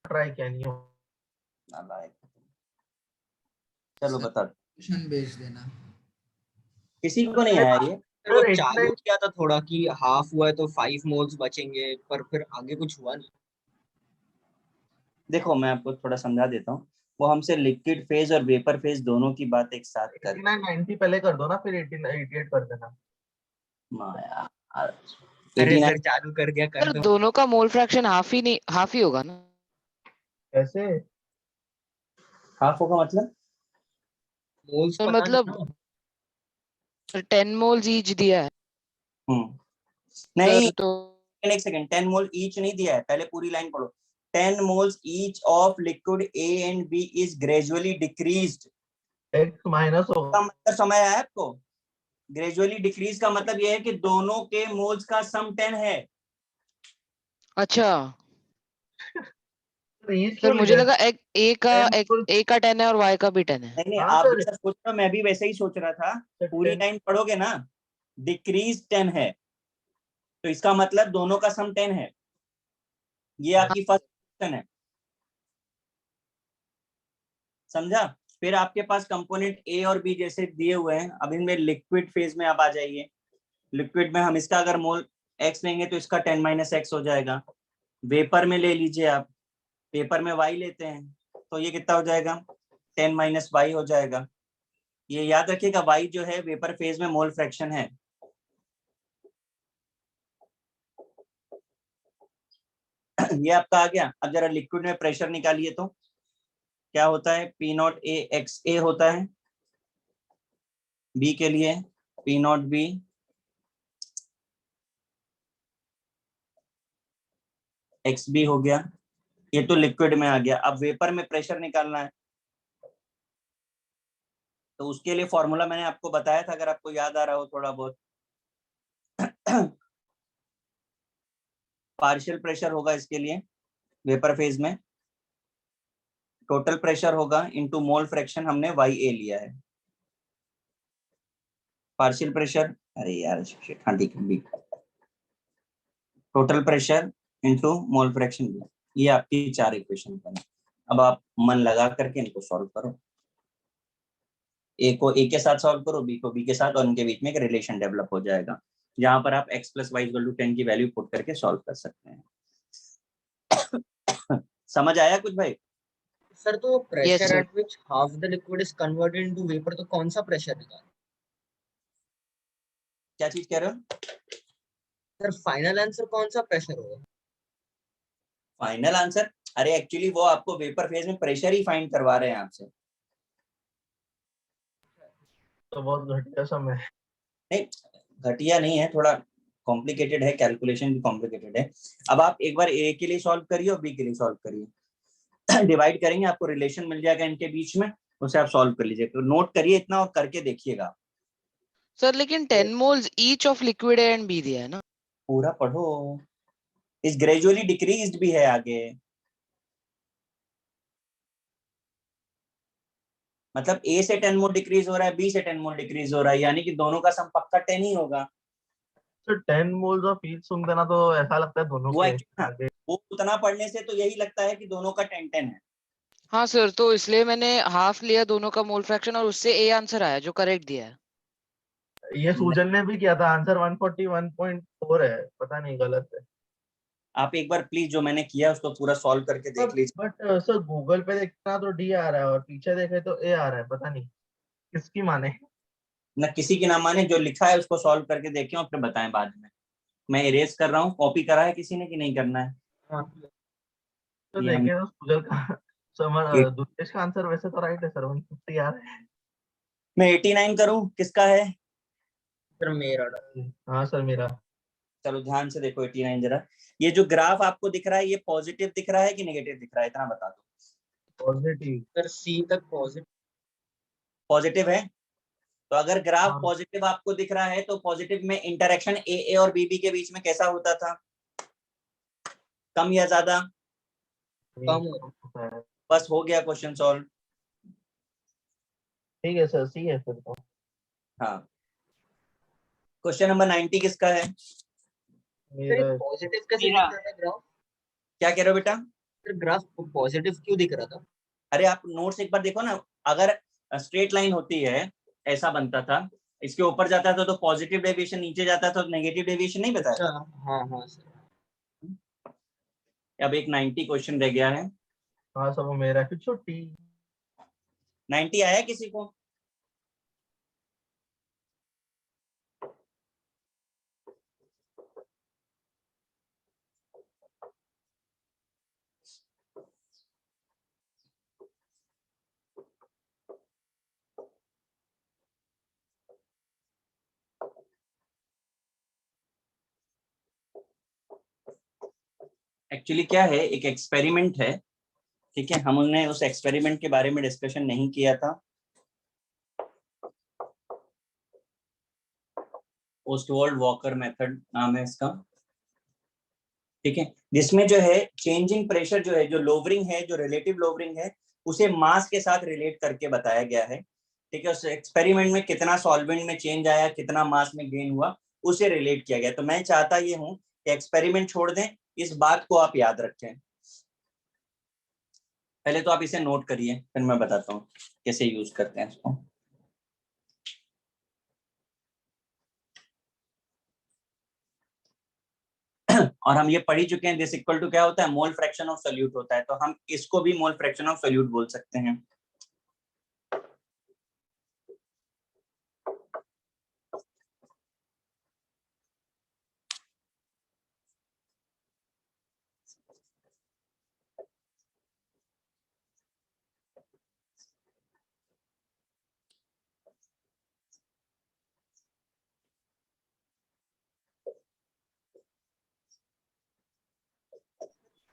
[SPEAKER 4] ट्राई क्या नहीं हो।
[SPEAKER 3] नालायक। चलो बता दो।
[SPEAKER 8] क्वेश्चन भेज देना।
[SPEAKER 3] किसी को नहीं आया ये?
[SPEAKER 10] सर वो
[SPEAKER 4] सर
[SPEAKER 10] चालू
[SPEAKER 4] 89
[SPEAKER 10] किया था थोड़ा कि हाफ हुआ है तो 5 मोल्स बचेंगे, पर फिर आगे कुछ हुआ नहीं।
[SPEAKER 3] देखो मैं आपको थोड़ा समझा देता हूँ। वो हमसे लिक्विड फेज और वेपर फेज दोनों की बात एक साथ कर
[SPEAKER 4] 89 90 पहले कर दो ना, फिर 88 कर देना।
[SPEAKER 3] माया।
[SPEAKER 10] अरे
[SPEAKER 3] 89
[SPEAKER 10] सर चालू कर दिया, कर
[SPEAKER 5] सर
[SPEAKER 10] दो।
[SPEAKER 5] दोनों का मोल फ्रैक्शन हाफ ही नहीं, हाफ ही होगा ना?
[SPEAKER 4] कैसे?
[SPEAKER 3] हाफ होगा मतलब?
[SPEAKER 10] मोल्स
[SPEAKER 5] तो
[SPEAKER 10] पता नहीं
[SPEAKER 5] मतलब
[SPEAKER 10] ना।
[SPEAKER 5] 10 मोल्स ईच दिया है
[SPEAKER 3] नहीं,
[SPEAKER 5] सर, तो
[SPEAKER 3] एक सेकंड, 10 मोल ईच नहीं दिया है, पहले पूरी लाइन पढ़ो। 10 moles each of liquid A and B is gradually decreased।
[SPEAKER 4] x minus
[SPEAKER 3] का
[SPEAKER 4] होगा।
[SPEAKER 3] मतलब समझ आया आपको? ग्रेजुअली डिक्रीज का मतलब यह है कि दोनों के मोल्स का सम 10 है।
[SPEAKER 5] अच्छा
[SPEAKER 4] ये
[SPEAKER 5] सर,
[SPEAKER 4] क्यों
[SPEAKER 5] मुझे
[SPEAKER 4] लिया?
[SPEAKER 5] लगा ए का
[SPEAKER 4] 10
[SPEAKER 5] ए का 10 है और y का भी 10 है।
[SPEAKER 3] नहीं
[SPEAKER 4] हाँ
[SPEAKER 3] आप
[SPEAKER 4] सर,
[SPEAKER 3] जैसा सोच रहे हो मैं भी वैसे ही सोच रहा था। पूरी
[SPEAKER 4] 10
[SPEAKER 3] लाइन पढ़ोगे ना, डिक्रीज 10 है तो इसका मतलब दोनों का सम 10 है। ये आपकी फर्स्ट क्वेश्चन है, समझा? फिर आपके पास कंपोनेंट ए और बी जैसे दिए हुए हैं। अब इनमें लिक्विड फेज में आप आ जाइए। लिक्विड में हम इसका अगर मोल x लेंगे तो इसका 10 - x हो जाएगा। वेपर में ले लीजिए आप, पेपर में y लेते हैं तो ये कितना हो जाएगा? 10 - y हो जाएगा। ये याद रखिएगा y जो है वेपर फेज में मोल फ्रैक्शन है। ये आपका आ गया। अब जरा लिक्विड में प्रेशर निकालिए तो क्या होता है? P0A होता है बी के लिए, P0B XB हो गया। ये तो लिक्विड में आ गया। अब वेपर में प्रेशर निकालना है तो उसके लिए फॉर्मूला मैंने आपको बताया था, अगर आपको याद आ रहा हो थोड़ा बहुत। पार्शियल प्रेशर होगा इसके लिए वेपर फेज में, टोटल प्रेशर होगा इनटू मोल फ्रैक्शन, हमने YA लिया है। पार्शियल प्रेशर, अरे यार हाँ ठीक है, total pressure into mole fraction. ये आपकी 4 इक्वेशन बनी। अब आप मन लगा करके इनको सॉल्व करो। ए को ए के साथ सॉल्व करो, बी को बी के साथ, और उनके बीच में एक रिलेशन डेवलप हो जाएगा जहां पर आप x + y = 10 की वैल्यू पुट करके सॉल्व कर सकते हैं। समझ आया कुछ भाई?
[SPEAKER 10] सर तो
[SPEAKER 5] yes
[SPEAKER 10] pressure
[SPEAKER 5] sir.
[SPEAKER 10] Eight which half the liquid is converted into vapour, तो कौन सा प्रेशर निकाल?
[SPEAKER 3] क्या चीज कह रहे हो?
[SPEAKER 10] सर फाइनल आंसर कौन सा प्रेशर होगा?
[SPEAKER 3] Final answer? अरे एक्चुअली वो आपको वेपर फेज में प्रेशर ही फाइंड करवा रहे हैं आपसे।
[SPEAKER 4] तो बहुत घटिया समय है।
[SPEAKER 3] नहीं घटिया नहीं है, थोड़ा कॉम्प्लिकेटेड है, कैलकुलेशन भी कॉम्प्लिकेटेड है। अब आप एक बार ए के लिए सॉल्व करिए और बी के लिए सॉल्व करिए। डिवाइड करेंगे आपको रिलेशन मिल जाएगा इनके बीच में, उसे आप सॉल्व कर लीजिए। तो नोट करिए इतना और करके देखिएगा।
[SPEAKER 5] सर लेकिन 10 moles each of liquid A and B दिया है ना?
[SPEAKER 3] पूरा पढ़ो, इस ग्रेजुअली डिक्रीज्ड भी है आगे। मतलब ए से 10 मोल डिक्रीज हो रहा है, बी से 10 मोल डिक्रीज हो रहा है, यानी कि दोनों का सम पक्का 10 ही होगा।
[SPEAKER 4] तो 10 मोल्स ऑफ ईच सुनते ना तो ऐसा लगता है दोनों
[SPEAKER 3] वो
[SPEAKER 4] के
[SPEAKER 3] एक्चुअली
[SPEAKER 4] आगे।
[SPEAKER 3] वो उतना पढ़ने से तो यही लगता है कि दोनों का 10-10 है।
[SPEAKER 5] हाँ सर, तो इसलिए मैंने हाफ लिया दोनों का मोल फ्रैक्शन और उससे ए आंसर आया जो करेक्ट दिया है।
[SPEAKER 4] ये सूजन ने भी किया था, आंसर 141.4 है, पता नहीं गलत है।
[SPEAKER 3] आप एक बार प्लीज जो मैंने किया उसको पूरा सॉल्व करके देख लीजिए।
[SPEAKER 4] बट सर गूगल पे देखना तो डी आ रहा है और पीछे देखे तो ए आ रहा है, पता नहीं किसकी माने।
[SPEAKER 3] न किसी की ना माने, जो लिखा है उसको सॉल्व करके देखें और फिर बताएं बाद में। मैं इरेज कर रहा हूँ, कॉपी करा है किसी ने कि नहीं करना है?
[SPEAKER 4] तो
[SPEAKER 3] ये हम
[SPEAKER 4] देखे तो सूजन का सर दुर्गेश का आंसर वैसे तो राइट है सर, 150 आ रहा है।
[SPEAKER 3] मैं 89 करूं, किसका है?
[SPEAKER 10] सर मेरा
[SPEAKER 4] हाँ सर मेरा।
[SPEAKER 3] चलो ध्यान से देखो 89 जरा। ये जो ग्राफ आपको दिख रहा है, ये पॉजिटिव दिख रहा है कि नेगेटिव दिख रहा है, इतना बता दो।
[SPEAKER 4] पॉजिटिव।
[SPEAKER 10] सर सी तक पॉजिटिव।
[SPEAKER 3] पॉजिटिव है। तो अगर ग्राफ
[SPEAKER 4] हाँ
[SPEAKER 3] पॉजिटिव आपको दिख रहा है, तो पॉजिटिव में इंटरेक्शन ए और बी के बीच में कैसा होता था? कम या ज्यादा?
[SPEAKER 10] कम
[SPEAKER 4] होता है।
[SPEAKER 3] बस हो गया क्वेश्चन सॉल्व।
[SPEAKER 4] ठीक है सर, सी है फिर तो।
[SPEAKER 3] हाँ। क्वेश्चन नंबर 90 किसका है?
[SPEAKER 4] मेरा
[SPEAKER 10] पॉजिटिव कैसे
[SPEAKER 1] मेरा।
[SPEAKER 10] दिख रहा था ग्राफ?
[SPEAKER 3] क्या कह रहे हो बेटा?
[SPEAKER 10] सर ग्राफ पॉजिटिव क्यों दिख रहा था?
[SPEAKER 3] अरे आप नोट्स एक बार देखो ना। अगर स्ट्रेट लाइन होती है, ऐसा बनता था, इसके ऊपर जाता था तो पॉजिटिव डेविएशन, नीचे जाता था तो नेगेटिव डेविएशन, नहीं बताया?
[SPEAKER 10] अच्छा हाँ हाँ सर।
[SPEAKER 3] अब एक 90 क्वेश्चन रह गया है।
[SPEAKER 4] हाँ सर वो मेरा फिर छुट्टी।
[SPEAKER 3] 90 आया किसी को? एक्चुअली क्या है, एक एक्सपेरिमेंट है, ठीक है, हमने उस एक्सपेरिमेंट के बारे में डिस्कशन नहीं किया था। ओस्टवाल्ड वॉकर मेथड नाम है इसका, ठीक है, जिसमें जो है चेंजिंग प्रेशर जो है, जो लोवरिंग है, जो रिलेटिव लोवरिंग है, उसे मास के साथ रिलेट करके बताया गया है। ठीक है, उस एक्सपेरिमेंट में कितना सॉल्वेंट में चेंज आया, कितना मास में गेन हुआ, उसे रिलेट किया गया। तो मैं चाहता ये हूं कि एक्सपेरिमेंट छोड़ दें, इस बात को आप याद रखें। पहले तो आप इसे नोट करिए, फिर मैं बताता हूँ कैसे यूज करते हैं इसको। और हम ये पढ़ ही चुके हैं, दिस इक्वल टू क्या होता है, मोल फ्रैक्शन ऑफ सोल्यूट होता है, तो हम इसको भी मोल फ्रैक्शन ऑफ सोल्यूट बोल सकते हैं।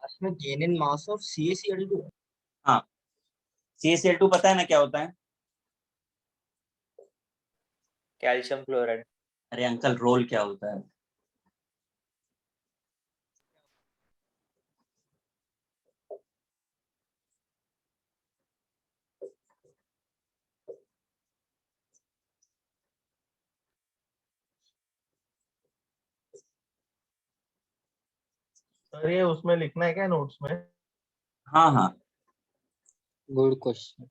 [SPEAKER 10] इसमें gain in mass of CaCl2।
[SPEAKER 3] हाँ, CaCl2 पता है ना क्या होता है?
[SPEAKER 2] Calcium chloride.
[SPEAKER 3] अरे अंकल, रोल क्या होता है?
[SPEAKER 4] सर ये उसमें लिखना है क्या नोट्स में?
[SPEAKER 3] हाँ हाँ।
[SPEAKER 2] Good question.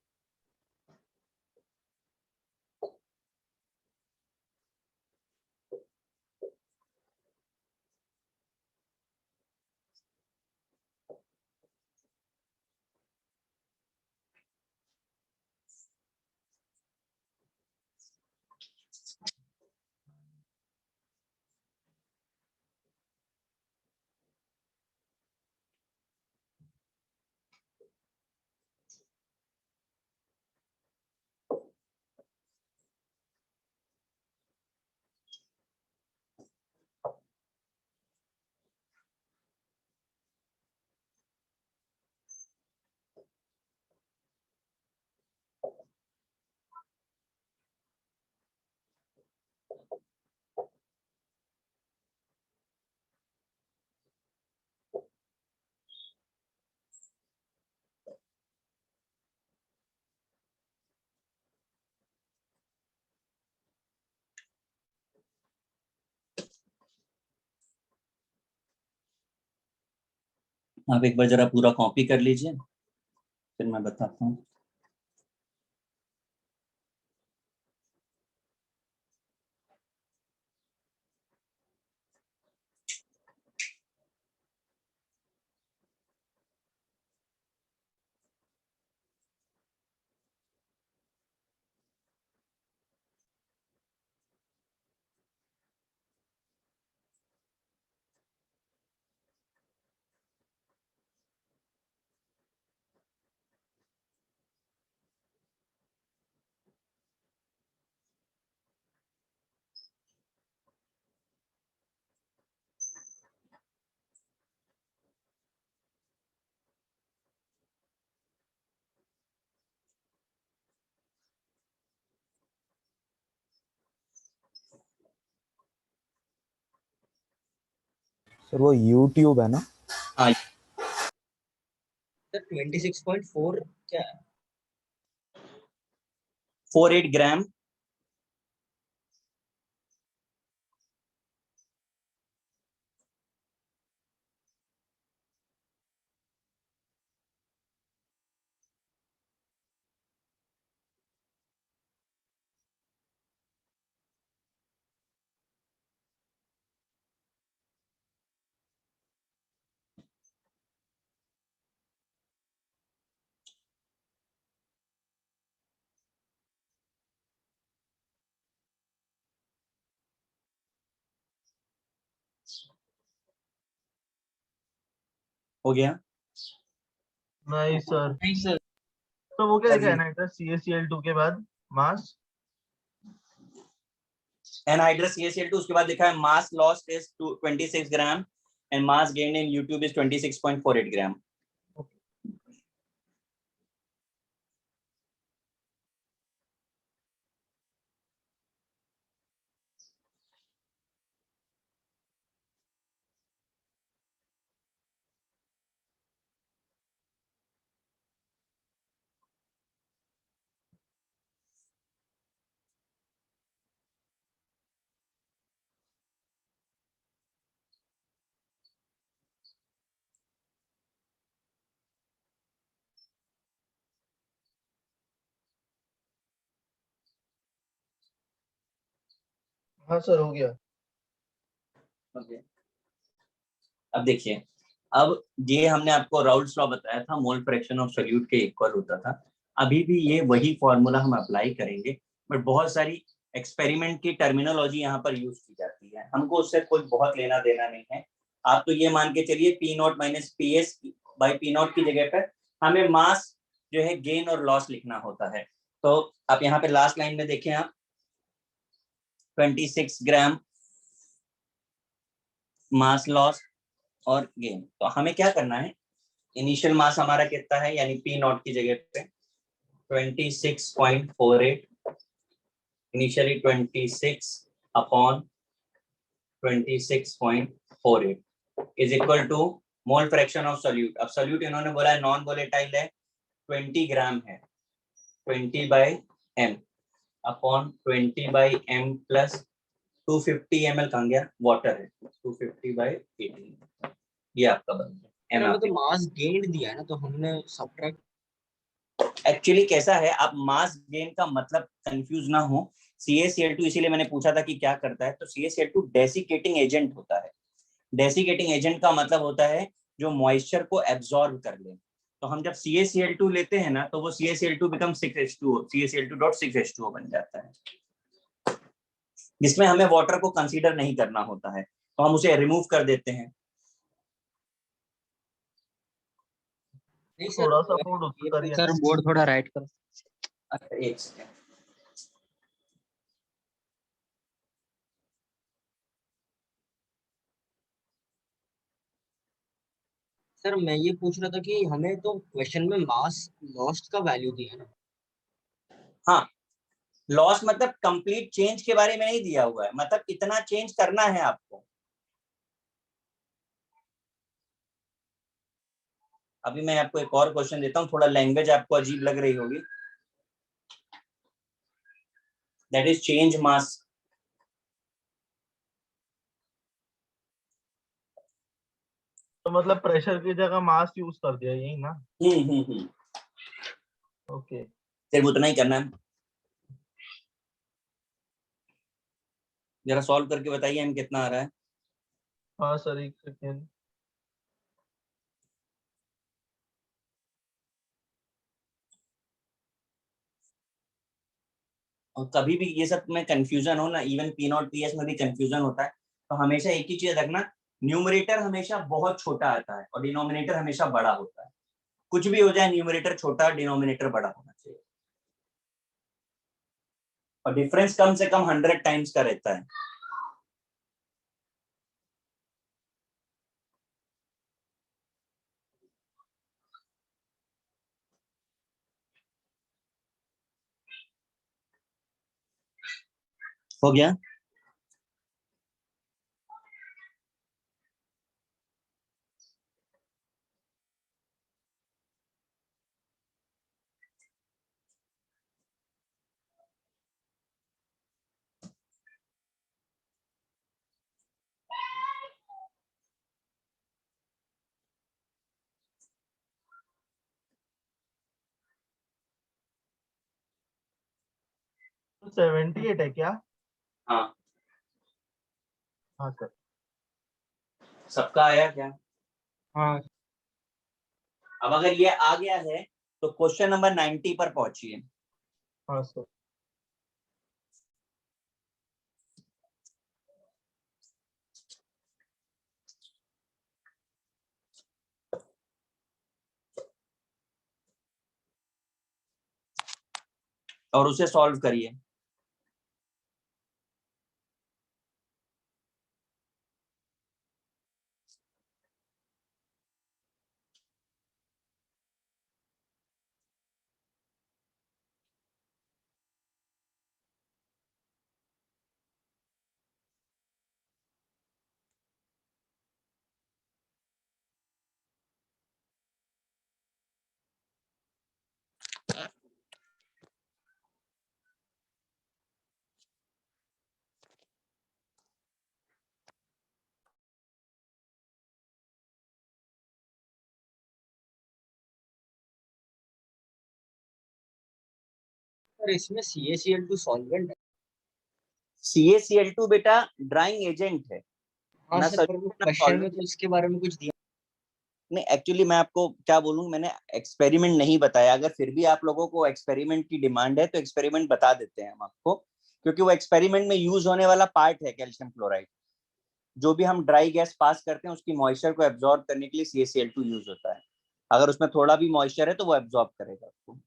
[SPEAKER 3] आप एक बार जरा पूरा कॉपी कर लीजिए, फिर मैं बताता हूँ।
[SPEAKER 11] सर वो यूट्यूब है ना?
[SPEAKER 3] हाँ
[SPEAKER 10] सर 26.4 क्या है?
[SPEAKER 3] 48 ग्राम हो गया।
[SPEAKER 4] नहीं सर,
[SPEAKER 1] नहीं सर,
[SPEAKER 4] तो वो क्या
[SPEAKER 3] सर
[SPEAKER 4] लिखा है नाइट्रस CaCl2 के बाद मास?
[SPEAKER 3] एनहाइड्रस CaCl2 उसके बाद लिखा है mass lost is 26 gram and mass gain in YouTube is 26.48 gram.
[SPEAKER 4] हाँ सर, हो गया।
[SPEAKER 3] Okay. अब देखिए, अब ये हमने आपको राउल्ट्स लॉ बताया था, मोल फ्रैक्शन ऑफ सोल्यूट के इक्वल होता था। अभी भी ये वही फॉर्मूला हम अप्लाई करेंगे, बट बहुत सारी एक्सपेरिमेंट की टर्मिनोलॉजी यहाँ पर यूज की जाती है, हमको उससे कोई बहुत लेना देना नहीं है। आप तो ये मान के चलिए P0 minus PS by P0 की जगह पर हमें मास जो है गेन और लॉस लिखना होता है। तो आप यहाँ पे लास्ट लाइन में देखें, आप 26 ग्राम मास लॉस और गेन। तो हमें क्या करना है, इनिशियल मास हमारा कितना है, यानी P0 की जगह पे 26.48, initially 26 upon 26.48 is equal to mole fraction of solute. अब सोल्यूट इन्होंने बोला है नॉन वोलेटाइल है, 20 ग्राम है, 20 by m upon 20 by m plus 250 ml कहाँ गया, वाटर है, 250 बाई 18, ये आपका बन गया।
[SPEAKER 10] हमें तो मास गेन दिया है ना, तो हमने सब्ट्रैक्ट।
[SPEAKER 3] एक्चुअली कैसा है, आप मास गेन का मतलब कंफ्यूज ना हो, CaCl2 इसीलिए मैंने पूछा था कि क्या करता है, तो CaCl2 डेसिकेटिंग एजेंट होता है। डेसिकेटिंग एजेंट का मतलब होता है जो मॉइस्चर को एब्जॉर्ब कर ले। तो हम जब CaCl2 लेते हैं ना, तो वो CaCl2 बिकम 6H2O, CaCl2.6H2O बन जाता है, जिसमें हमें वाटर को कंसीडर नहीं करना होता है, तो हम उसे रिमूव कर देते हैं।
[SPEAKER 10] नहीं सर,
[SPEAKER 4] थोड़ा सा बोर्ड ऊपर करिए।
[SPEAKER 2] सर बोर्ड थोड़ा राइट करो।
[SPEAKER 3] अच्छा एक सेकेंड,
[SPEAKER 10] सर मैं ये पूछ रहा था कि हमें तो क्वेश्चन में मास लॉस्ट का वैल्यू दिया है ना।
[SPEAKER 3] हाँ लॉस मतलब कंप्लीट चेंज के बारे में नहीं दिया हुआ है, मतलब इतना चेंज करना है आपको। अभी मैं आपको एक और क्वेश्चन देता हूँ, थोड़ा लैंग्वेज आपको अजीब लग रही होगी, दैट इज चेंज मास।
[SPEAKER 4] तो मतलब प्रेशर की जगह मास यूज कर दिया, यही ना? ओके,
[SPEAKER 3] सिर्फ उतना ही करना है। जरा सॉल्व करके बताइए हम कितना आ रहा है।
[SPEAKER 4] हाँ सर, एक सेकेंड।
[SPEAKER 3] और कभी भी ये सब में कंफ्यूजन हो ना, इवन P0 PS में भी कंफ्यूजन होता है, तो हमेशा एक ही चीज रखना, न्यूमरेटर हमेशा बहुत छोटा आता है और डिनोमिनेटर हमेशा बड़ा होता है। कुछ भी हो जाए, न्यूमरेटर छोटा डिनोमिनेटर बड़ा होना चाहिए, और डिफरेंस कम से कम 100 टाइम्स का रहता है। हो गया।
[SPEAKER 4] 78 है क्या?
[SPEAKER 3] हाँ,
[SPEAKER 4] हाँ सर।
[SPEAKER 3] सबका आया क्या?
[SPEAKER 4] हाँ
[SPEAKER 3] अब अगर ये आ गया है तो क्वेश्चन नंबर 90 पर पहुंचिए।
[SPEAKER 4] हाँ सर।
[SPEAKER 3] और उसे सॉल्व करिए।
[SPEAKER 10] सर इसमें CaCl2 सॉल्वेंट है।
[SPEAKER 3] CaCl2 बेटा ड्राइंग एजेंट है
[SPEAKER 10] हाँ
[SPEAKER 3] ना,
[SPEAKER 10] सर, पर वो क्वेश्चन में तो इसके बारे में कुछ दिया
[SPEAKER 3] नहीं। एक्चुअली मैं आपको क्या बोलूं, मैंने एक्सपेरिमेंट नहीं बताया। अगर फिर भी आप लोगों को एक्सपेरिमेंट की डिमांड है तो एक्सपेरिमेंट बता देते हैं हम आपको, क्योंकि वो एक्सपेरिमेंट में यूज होने वाला पार्ट है कैल्शियम क्लोराइड। जो भी हम ड्राई गैस पास करते हैं उसकी मॉइस्चर को एब्जॉर्ब करने के लिए CaCl2 यूज होता है। अगर उसमें थोड़ा भी मॉइस्चर है तो वो एब्जॉर्ब करेगा उसको।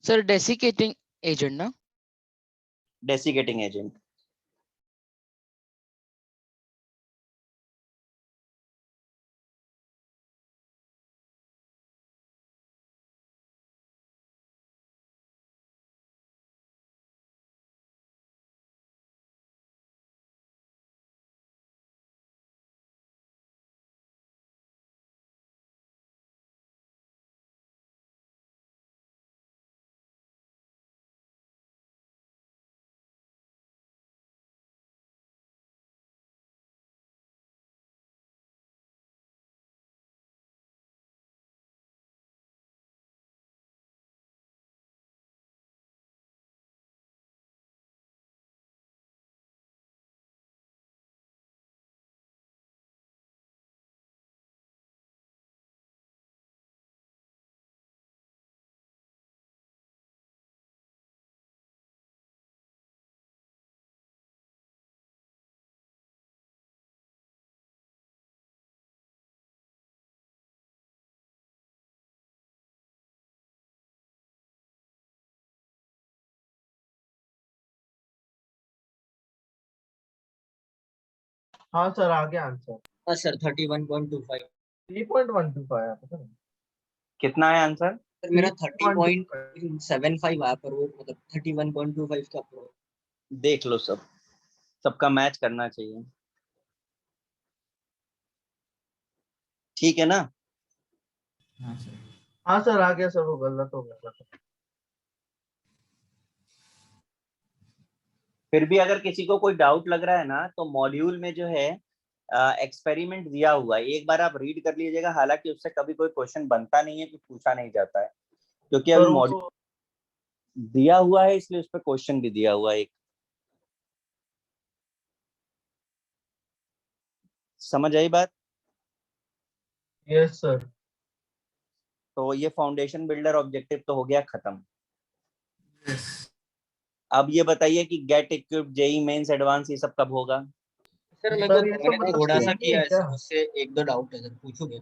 [SPEAKER 5] सर डेसिकेटिंग एजेंट ना?
[SPEAKER 3] डेसिकेटिंग एजेंट।
[SPEAKER 4] हाँ सर आ गया आंसर।
[SPEAKER 10] था सर 31.25।
[SPEAKER 4] 3.125 आया था सर।
[SPEAKER 3] कितना है आंसर?
[SPEAKER 10] सर मेरा
[SPEAKER 4] 3.125।
[SPEAKER 10] 30.75 आया, पर वो मतलब 31.25 का pro।
[SPEAKER 3] देख लो, सबका मैच करना चाहिए, ठीक है ना?
[SPEAKER 8] हाँ सर।
[SPEAKER 4] हाँ सर आ गया सर, वो गलत हो गया था।
[SPEAKER 3] फिर भी अगर किसी को कोई डाउट लग रहा है ना तो मॉड्यूल में जो है एक्सपेरिमेंट दिया हुआ है, एक बार आप रीड कर लीजिएगा। हालांकि उससे कभी कोई क्वेश्चन बनता नहीं है, कुछ पूछा नहीं जाता है, क्योंकि अभी
[SPEAKER 4] सर
[SPEAKER 3] मॉड्यूल
[SPEAKER 4] वो
[SPEAKER 3] दिया हुआ है, इसलिए उस पर क्वेश्चन भी दिया हुआ है एक। समझ आई बात?
[SPEAKER 4] Yes sir.
[SPEAKER 3] तो ये फाउंडेशन बिल्डर ऑब्जेक्टिव तो हो गया खत्म।
[SPEAKER 8] यस
[SPEAKER 3] अब ये बताइए कि gate equipped, JEE Mains, advance, ये सब कब होगा?
[SPEAKER 10] सर मेरे को
[SPEAKER 4] सर ये तो
[SPEAKER 10] मैंने
[SPEAKER 4] मतलब
[SPEAKER 10] थोड़ा सा
[SPEAKER 4] सेम ही
[SPEAKER 10] किया
[SPEAKER 4] है
[SPEAKER 10] है
[SPEAKER 4] क्या?
[SPEAKER 10] सर, उससे एक दो डाउट है सर, पूछोगे?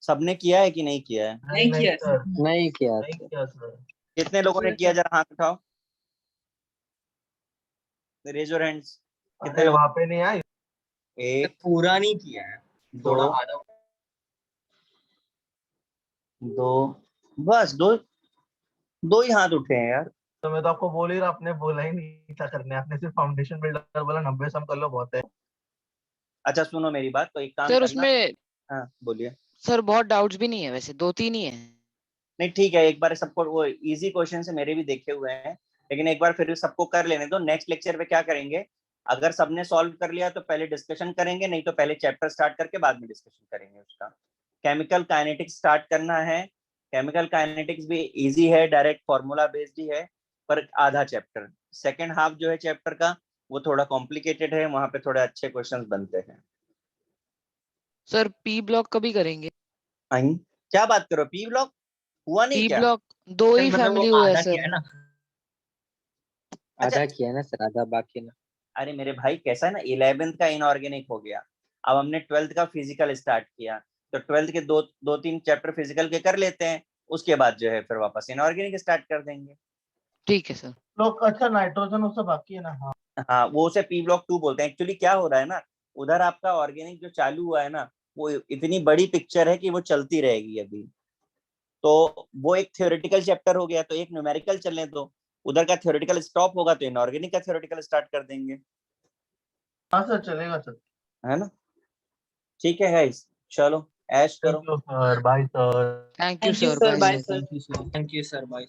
[SPEAKER 3] सबने किया है कि नहीं किया है?
[SPEAKER 1] नहीं
[SPEAKER 4] नहीं
[SPEAKER 1] किया
[SPEAKER 4] सर,
[SPEAKER 2] नहीं किया
[SPEAKER 4] नहीं
[SPEAKER 2] था।
[SPEAKER 4] किया सर।
[SPEAKER 3] कितने लोगों ने किया? जरा हाथ उठाओ, रेज योर हैंड्स। कितने
[SPEAKER 4] अरे
[SPEAKER 3] लोगों?
[SPEAKER 4] वहां पे नहीं आई।
[SPEAKER 10] सर
[SPEAKER 3] एक,
[SPEAKER 10] पूरा नहीं किया है,
[SPEAKER 3] दो,
[SPEAKER 10] थोड़ा आधा।
[SPEAKER 3] दो, बस दो, दो ही हाथ उठे हैं यार।
[SPEAKER 4] तो मैं तो आपको बोल ही रहा, आपने बोला ही नहीं था करने, आपने सिर्फ फाउंडेशन बिल्डर बोला, 90 सम कर लो बहुत है।
[SPEAKER 3] अच्छा सुनो मेरी बात, तो एक काम
[SPEAKER 5] सर
[SPEAKER 3] करना।
[SPEAKER 5] उसमें
[SPEAKER 3] हाँ बोलिए।
[SPEAKER 5] सर बहुत डाउट्स भी नहीं है, वैसे 2-3 ही है।
[SPEAKER 3] नहीं ठीक है, एक बार सबको, वो इजी क्वेश्चन से मेरे भी देखे हुए हैं, लेकिन एक बार फिर सबको कर लेने दो। नेक्स्ट लेक्चर पे क्या करेंगे, अगर सबने सॉल्व कर लिया तो पहले डिस्कशन करेंगे, नहीं तो पहले चैप्टर स्टार्ट करके बाद में डिस्कशन करेंगे उसका। केमिकल काइनेटिक्स स्टार्ट करना है, केमिकल काइनेटिक्स भी इजी है, डायरेक्ट फॉर्मूला बेस्ड ही है, पर आधा चैप्टर। सेकंड हाफ जो है चैप्टर का वो थोड़ा कॉम्प्लिकेटेड है, वहां पे थोड़े अच्छे क्वेश्चंस बनते हैं।
[SPEAKER 5] सर पी ब्लॉक कभी करेंगे?
[SPEAKER 3] आई क्या बात करो, पी ब्लॉक हुआ नहीं
[SPEAKER 5] पी
[SPEAKER 3] क्या?
[SPEAKER 5] ब्लॉक 2 ही
[SPEAKER 10] मतलब वो
[SPEAKER 5] फैमिली हुआ है
[SPEAKER 10] आधा
[SPEAKER 5] सर।
[SPEAKER 10] किया है ना।
[SPEAKER 3] अच्छा,
[SPEAKER 2] आधा किया ना सर, आधा बाकी ना।
[SPEAKER 3] अरे मेरे भाई कैसा है ना, 11th का इनऑर्गेनिक हो गया, अब हमने 12th का फिजिकल स्टार्ट किया, तो 12th के दो तीन चैप्टर फिजिकल के कर लेते हैं, उसके बाद जो है फिर वापस इनऑर्गेनिक स्टार्ट कर देंगे।
[SPEAKER 5] ठीक है सर।
[SPEAKER 4] लोग अच्छा नाइट्रोजन उससे बाकी है ना? हाँ
[SPEAKER 3] हाँ, वो उसे पी ब्लॉक 2 बोलते हैं। एक्चुअली क्या हो रहा है ना, उधर आपका ऑर्गेनिक जो चालू हुआ है ना, वो इतनी बड़ी पिक्चर है कि वो चलती रहेगी अभी, तो वो एक थ्योरेटिकल चैप्टर हो गया, तो एक न्यूमेरिकल चलने दो, उधर का थ्योरेटिकल स्टॉप होगा तो इनऑर्गेनिक का थ्योरेटिकल स्टार्ट कर देंगे,
[SPEAKER 4] हाँ सर, चलेगा सर।
[SPEAKER 3] है ना? ठीक है गाइस, चलो ऐश करो।
[SPEAKER 4] Thank you sir, bye sir.
[SPEAKER 5] Thank you
[SPEAKER 2] Thank you,
[SPEAKER 5] sir,
[SPEAKER 2] sir.
[SPEAKER 5] Bye
[SPEAKER 2] Bye,
[SPEAKER 5] sir.
[SPEAKER 2] sir.
[SPEAKER 10] Thank you sir, bye.